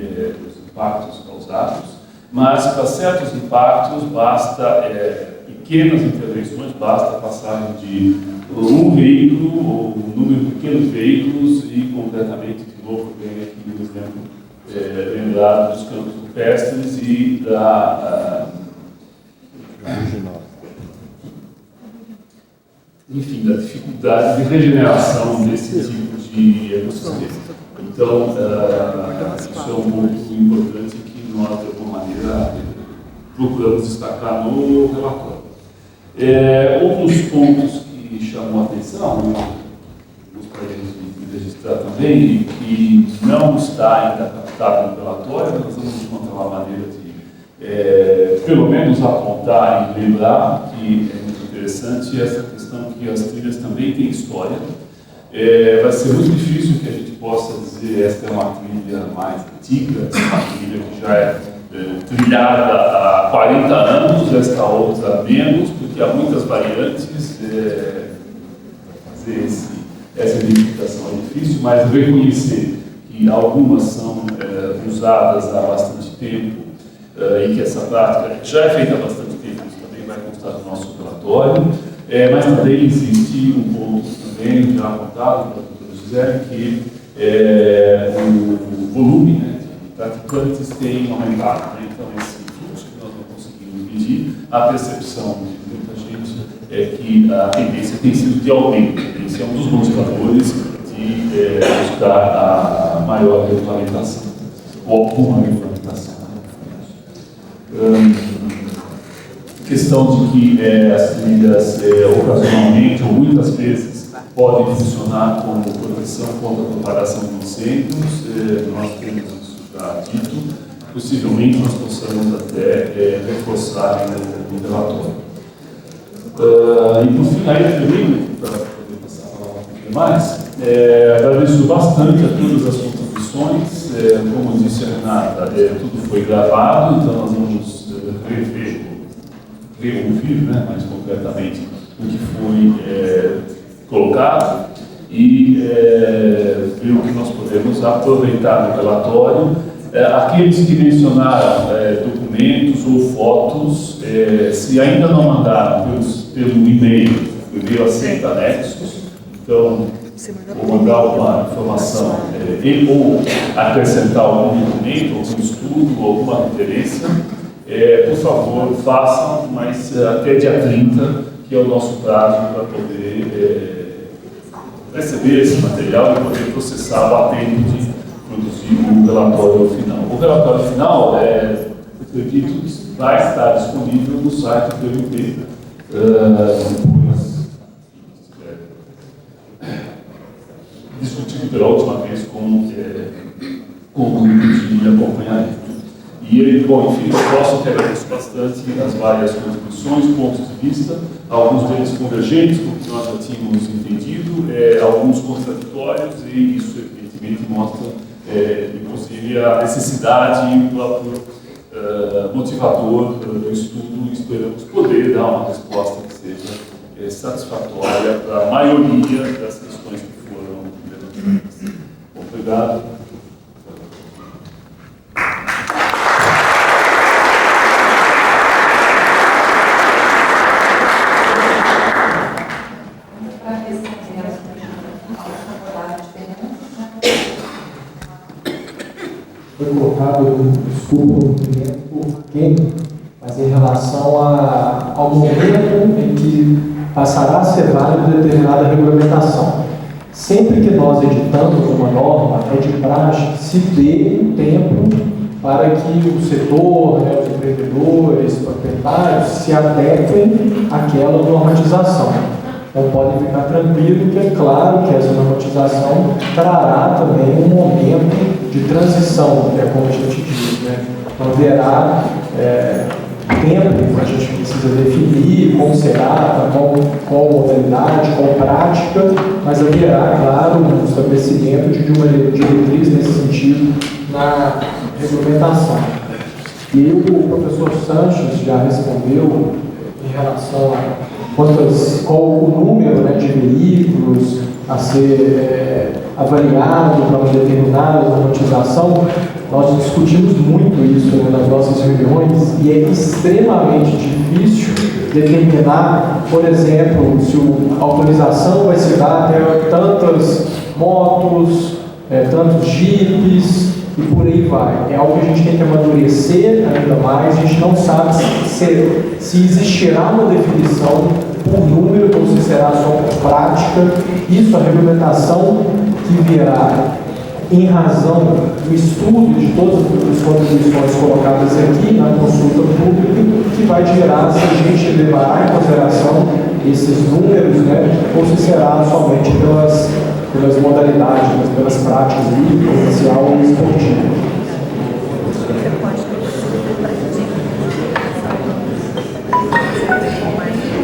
os impactos causados, mas para certos impactos basta pequenas intervenções, basta passagem de um veículo ou um número de pequenos veículos e concretamente, de novo, vem aqui um exemplo lembrado dos campos rupestres e enfim, da dificuldade de regeneração desse tipo de ecossistema. Então, isso é um ponto importante que nós, de alguma maneira, procuramos destacar no relatório. Outros pontos que chamam a atenção, gostaria de registrar também, e que não está ainda captado no relatório, nós vamos encontrar uma maneira de, pelo menos, apontar e lembrar que é muito interessante essa questão que as trilhas também têm história. Vai ser muito difícil que a gente possa dizer esta é uma trilha mais antiga, uma trilha que já é trilhada há 40 anos, esta outra menos, porque há muitas variantes. Fazer essa identificação é difícil, mas reconhecer que algumas são usadas há bastante tempo e que essa prática já é feita há bastante tempo, isso também vai constar no nosso relatório, mas também existe um ponto também já apontado pela doutora Gisele, que o volume de praticantes tem aumentado, então esse fluxo que nós não conseguimos medir, a percepção de muita gente é que a tendência tem sido de aumento. Esse é um dos bons fatores de buscar a maior regulamentação, ou alguma regulamentação. Questão de que as trilhas ocasionalmente ou muitas vezes podem funcionar como proteção contra a propagação de incêndios, nós temos isso já dito, possivelmente nós possamos até reforçar no relatório. E por fim, aí também, para poder passar a palavra um pouquinho mais, agradeço bastante a todas as contribuições, como disse a Renata, tudo foi gravado, então nós vamos reouvir, mais concretamente, o que foi colocado e ver o que nós podemos aproveitar no relatório. Aqueles que mencionaram documentos ou fotos, se ainda não mandaram pelo e-mail, o e-mail aceita anexos, então vou mandar uma informação ou acrescentar algum documento, algum estudo, alguma referência, por favor, façam, mas até dia 30, que é o nosso prazo para poder receber esse material e poder processá-lo a tempo de produzir o relatório final. O relatório final, acredito, vai estar disponível no site do MT. Discutido pela última vez com o grupo de acompanhamento. E, bom, enfim, eu posso agradecer bastante as várias contribuições, pontos de vista, alguns deles convergentes, com o que nós já tínhamos entendido, alguns contraditórios, e isso, evidentemente, mostra, inclusive, a necessidade e o próprio motivador do estudo, e esperamos poder dar uma resposta que seja satisfatória para a maioria das questões que foram levantadas. Obrigado. Foi colocado, desculpa por quem, mas em relação ao momento em que passará a ser válida determinada regulamentação. Sempre que nós editamos uma norma, é de praxe se dê um tempo para que o setor, os empreendedores, proprietários se adequem àquela normatização. Então podem ficar tranquilos que é claro que essa normatização trará também um momento de transição, como a gente diz, Então haverá tempo, a gente precisa definir como será, qual modalidade, qual prática, mas haverá, claro, um estabelecimento de uma diretriz nesse sentido na regulamentação. E o professor Sanches já respondeu em relação a qual o número, né, de veículos a ser avaliado para uma determinada normatização. Nós discutimos muito isso, né, nas nossas reuniões, e é extremamente difícil determinar, por exemplo, se a autorização vai se dar até tantas motos, tantos jipes, e por aí vai. É algo que a gente tem que amadurecer ainda mais. A gente não sabe se existirá uma definição por número ou se será só por prática. Isso, a regulamentação que virá em razão do estudo de todas as contribuições colocadas aqui na consulta pública, que vai gerar se a gente levará em consideração esses números, né, ou se será somente pelas modalidades, pelas práticas ali, comercial e esportiva.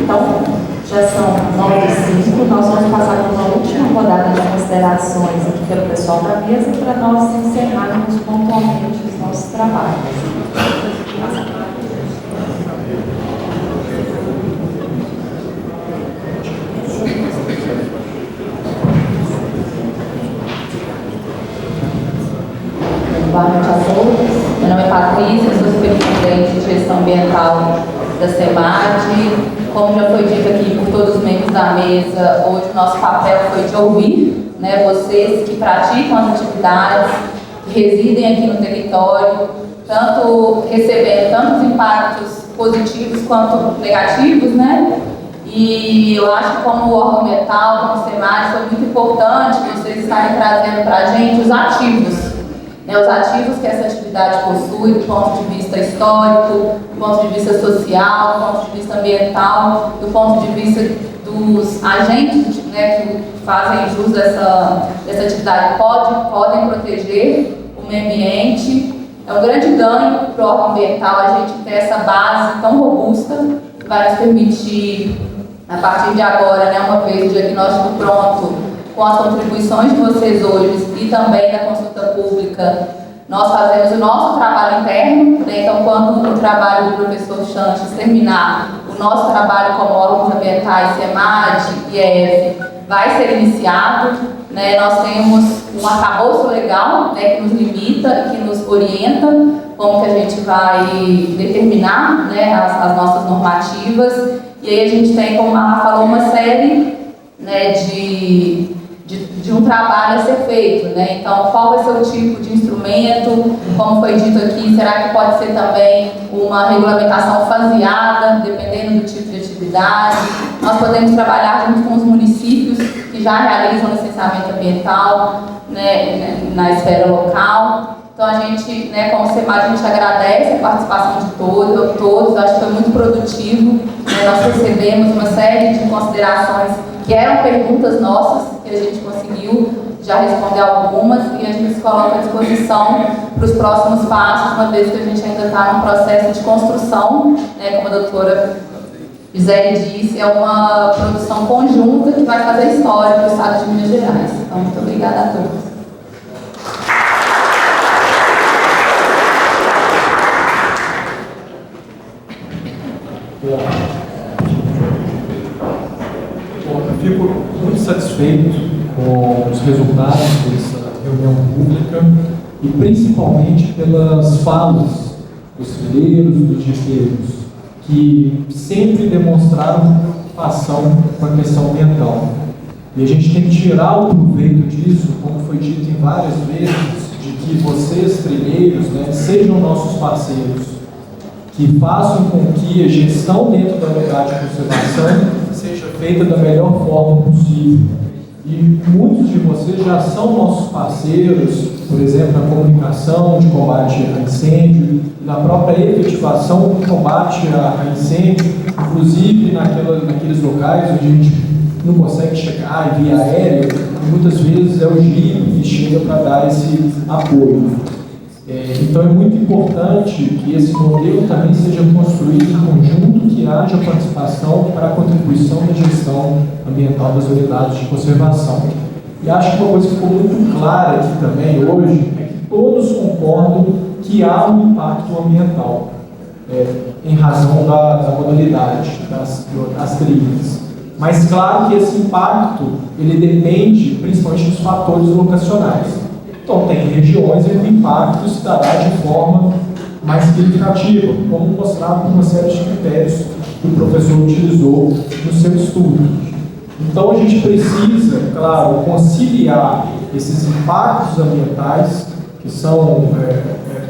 Então, já são 9h05, nós vamos passar por uma última rodada de considerações aqui pelo pessoal da mesa para nós encerrarmos pontualmente os nossos trabalhos. Boa noite a todos. Meu nome é Patrícia, sou superintendente de gestão ambiental da SEMAD. Como já foi dito aqui por todos os membros da mesa, hoje o nosso papel foi de ouvir, né, vocês que praticam as atividades, que residem aqui no território, tanto recebendo tantos impactos positivos quanto negativos, né? E eu acho que como órgão ambiental, como SEMAD, foi muito importante vocês estarem trazendo para a gente os ativos. Os ativos que essa atividade possui, do ponto de vista histórico, do ponto de vista social, do ponto de vista ambiental, do ponto de vista dos agentes, né, que fazem jus dessa atividade, podem proteger o meio ambiente. É um grande ganho para o órgão ambiental a gente ter essa base tão robusta, que vai nos permitir, a partir de agora, né, uma vez o diagnóstico pronto, com as contribuições de vocês hoje e também da consulta pública, nós fazemos o nosso trabalho interno, né? Então, quando o trabalho do professor Sanches terminar, o nosso trabalho como órgãos ambientais, SEMAD e EF, vai ser iniciado, né? Nós temos um arcabouço legal, né, que nos limita e que nos orienta como que a gente vai determinar, né, as nossas normativas. E aí a gente tem, como a Rafa falou, uma série, né, de um trabalho a ser feito, né? Então, qual vai ser o tipo de instrumento, como foi dito aqui, será que pode ser também uma regulamentação faseada, dependendo do tipo de atividade? Nós podemos trabalhar junto com os municípios que já realizam licenciamento ambiental, né, na esfera local. Então, a gente, né, como SEMAD, a gente agradece a participação de todos, acho que foi muito produtivo, né? Nós recebemos uma série de considerações que eram perguntas nossas, que a gente conseguiu já responder algumas, e a gente se coloca à disposição para os próximos passos, uma vez que a gente ainda está num processo de construção, né, como a doutora Gisele disse, é uma produção conjunta que vai fazer história para o estado de Minas Gerais. Então, muito obrigada a todos. Eu fico muito satisfeito com os resultados dessa reunião pública e principalmente pelas falas dos trilheiros, dos jipeiros, que sempre demonstraram preocupação com a questão ambiental. E a gente tem que tirar o proveito disso, como foi dito em várias vezes, de que vocês, trilheiros, né, sejam nossos parceiros, que façam com que a gestão dentro da unidade de conservação seja feita da melhor forma possível. E muitos de vocês já são nossos parceiros, por exemplo, na comunicação de combate a incêndio, na própria efetivação do combate a incêndio, inclusive naqueles locais onde a gente não consegue chegar via aérea, e muitas vezes é o GIP que chega para dar esse apoio. Então é muito importante que esse modelo também seja construído em conjunto, que haja participação para a contribuição na gestão ambiental das unidades de conservação. E acho que uma coisa que ficou muito clara aqui também hoje é que todos concordam que há um impacto ambiental em razão da modalidade das trilhas. Mas claro que esse impacto ele depende principalmente dos fatores locacionais. Então tem regiões em que o impacto se dará de forma mais significativa, como mostrado por uma série de critérios que o professor utilizou no seu estudo. Então a gente precisa, claro, conciliar esses impactos ambientais que são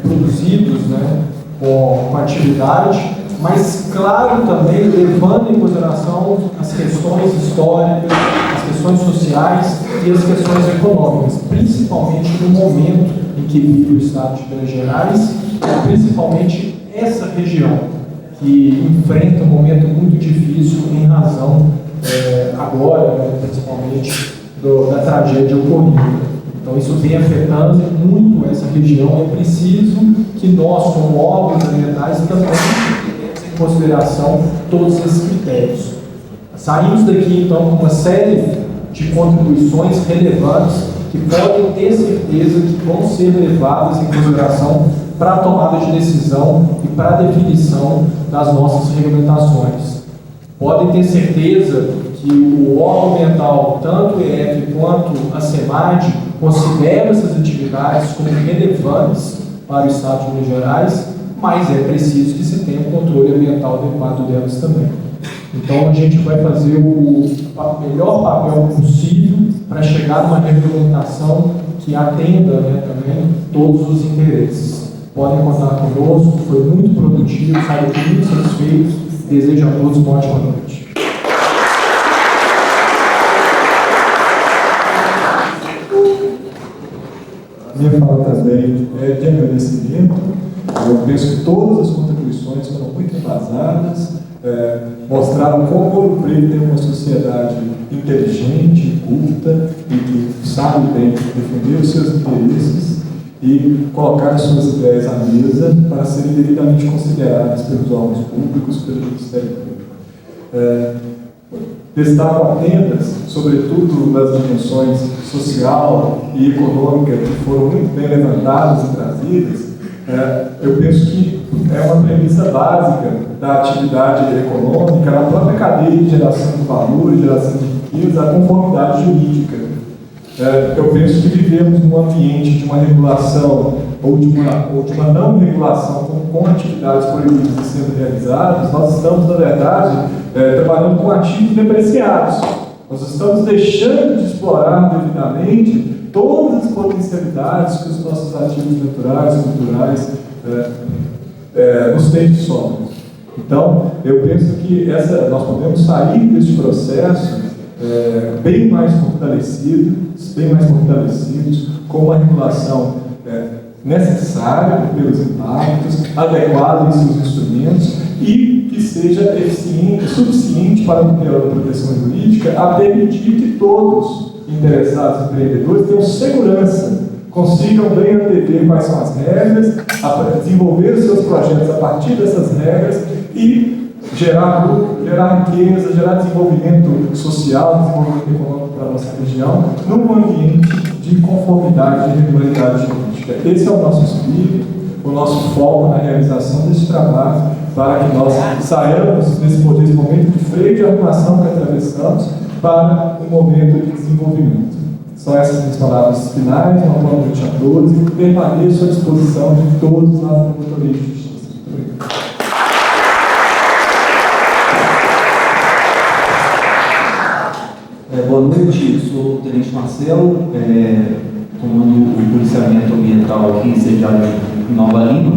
produzidos, né, com a atividade, mas claro também levando em consideração as questões históricas, as questões sociais e as questões econômicas, principalmente no momento em que vive o estado de Minas Gerais, principalmente essa região que enfrenta um momento muito difícil em razão agora, né, principalmente da tragédia ocorrida. Então isso vem afetando muito essa região. É preciso que nós, como órgãos ambientais, também tenhamos em consideração todos esses critérios. Saímos daqui então com uma série de contribuições relevantes que podem ter certeza que vão ser levadas em consideração para a tomada de decisão e para a definição das nossas regulamentações. Podem ter certeza que o órgão ambiental, tanto o EF quanto a SEMAD, consideram essas atividades como relevantes para o Estado de Minas Gerais, mas é preciso que se tenha um controle ambiental adequado delas também. Então a gente vai fazer o melhor papel possível para chegar a uma regulamentação que atenda, né, também todos os interesses. Podem contar conosco, foi muito produtivo, saio aqui muito satisfeito. Desejo a todos uma ótima noite. Minha fala também é de agradecimento. Eu penso que todas as contribuições foram muito embasadas, mostraram como Ouro Preto tem uma sociedade inteligente, culta e que sabe bem defender os seus interesses e colocar as suas ideias à mesa para serem devidamente consideradas pelos órgãos públicos, pelo Ministério Público. Destaco apenas, sobretudo nas dimensões social e econômica que foram muito bem levantadas e trazidas. Eu penso que é uma premissa básica da atividade econômica, na própria cadeia de geração de valor, geração de riqueza, a conformidade jurídica. Eu penso que vivemos num ambiente de uma regulação ou de uma não regulação com atividades proibidas sendo realizadas. Nós estamos, na verdade, trabalhando com ativos depreciados. Nós estamos deixando de explorar devidamente todas as potencialidades que os nossos ativos naturais, culturais, nos têm de sobra. Então, eu penso que nós podemos sair deste processo bem mais fortalecidos, com uma regulação necessária pelos impactos, adequada em seus instrumentos e que seja eficiente, suficiente para a proteção jurídica a permitir que todos interessados empreendedores tenham segurança, consigam bem antever quais são as regras, desenvolver os seus projetos a partir dessas regras e gerar lucro, gerar riqueza, gerar desenvolvimento social, desenvolvimento econômico para a nossa região, num ambiente de conformidade e regularidade jurídica. Esse é o nosso espírito, o nosso foco na realização desse trabalho, para que nós saiamos nesse momento de freio de arrumação que atravessamos para um momento de desenvolvimento. São essas minhas palavras finais. Uma boa noite a todos e permaneço à disposição de todos na Promotoria de Justiça. Muito obrigado. Boa noite, sou o Tenente Marcelo, comando o policiamento ambiental aqui sediado em Nova Lima,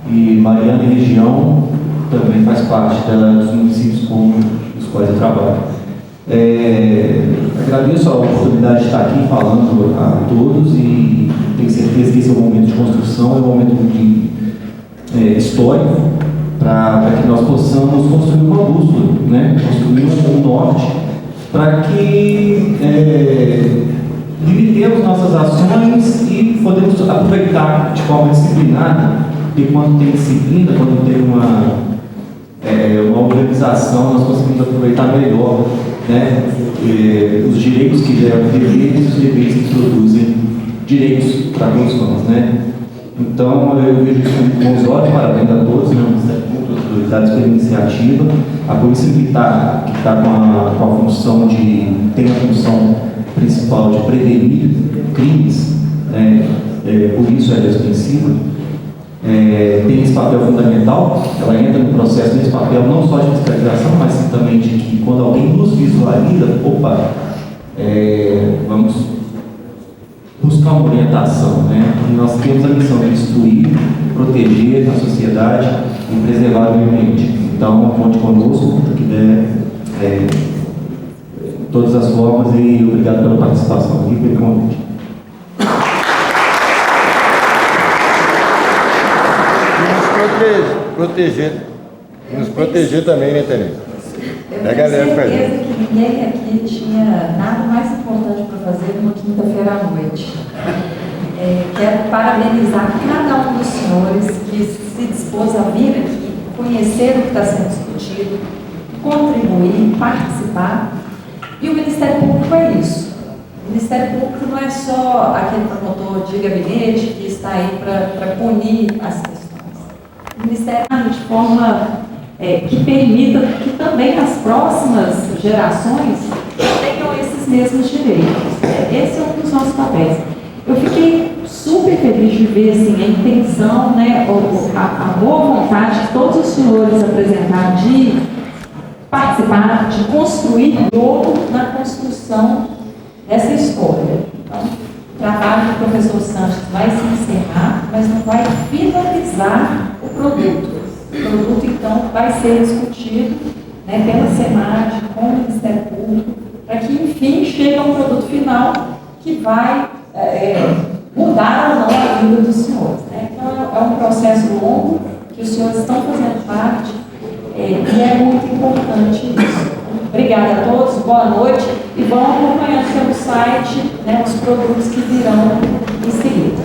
e Mariana e região também faz parte dos municípios com os quais eu trabalho. Agradeço a oportunidade de estar aqui falando a todos e tenho certeza que esse é um momento de construção, é um momento histórico para que nós possamos construir uma bússola, né? Construir um norte para que limitemos nossas ações e podemos aproveitar de forma disciplinada, porque quando tem disciplina, quando tem uma organização, nós conseguimos aproveitar melhor, né, os direitos que geram deveres e os deveres que produzem direitos para todos nós, né? Então, eu vejo isso com bons olhos, parabéns a todos, né, as autoridades pela iniciativa, a polícia militar, que está com a função tem a função principal de prevenir crimes, né, por isso ela é expensiva, tem esse papel fundamental, ela entra no processo nesse papel não só de fiscalização, mas também de que quando alguém nos visualiza, vamos buscar uma orientação, né? E nós temos a missão de instruir, proteger a sociedade e preservar o meio ambiente. Então, conte conosco, que der todas as formas, e obrigado pela participação aqui, pelo convite. Nos proteger também, né, Tereza? Eu tenho certeza que ninguém aqui tinha nada mais importante para fazer numa quinta-feira à noite. Quero parabenizar cada um dos senhores que se dispôs a vir aqui, conhecer o que está sendo discutido, contribuir, participar. E o Ministério Público é isso. O Ministério Público não é só aquele promotor de gabinete que está aí para punir as questões. O Ministério de forma que permita que também as próximas gerações tenham esses mesmos direitos. Esse é um dos nossos papéis. Eu fiquei super feliz de ver assim, a intenção, né, a boa vontade que todos os senhores apresentaram de participar, de construir jogo na construção dessa história. Então, o trabalho do professor Sanches vai se encerrar, mas não vai finalizar o produto. O produto, então, vai ser discutido, né, pela SEMAD, com o Ministério Público, para que, enfim, chegue a um produto final que vai mudar ou não a vida dos senhores. Né? Então, é um processo longo que os senhores estão fazendo parte e é muito importante isso. Obrigada a todos, boa noite, e vão acompanhando pelo site, né, os produtos que virão em seguida.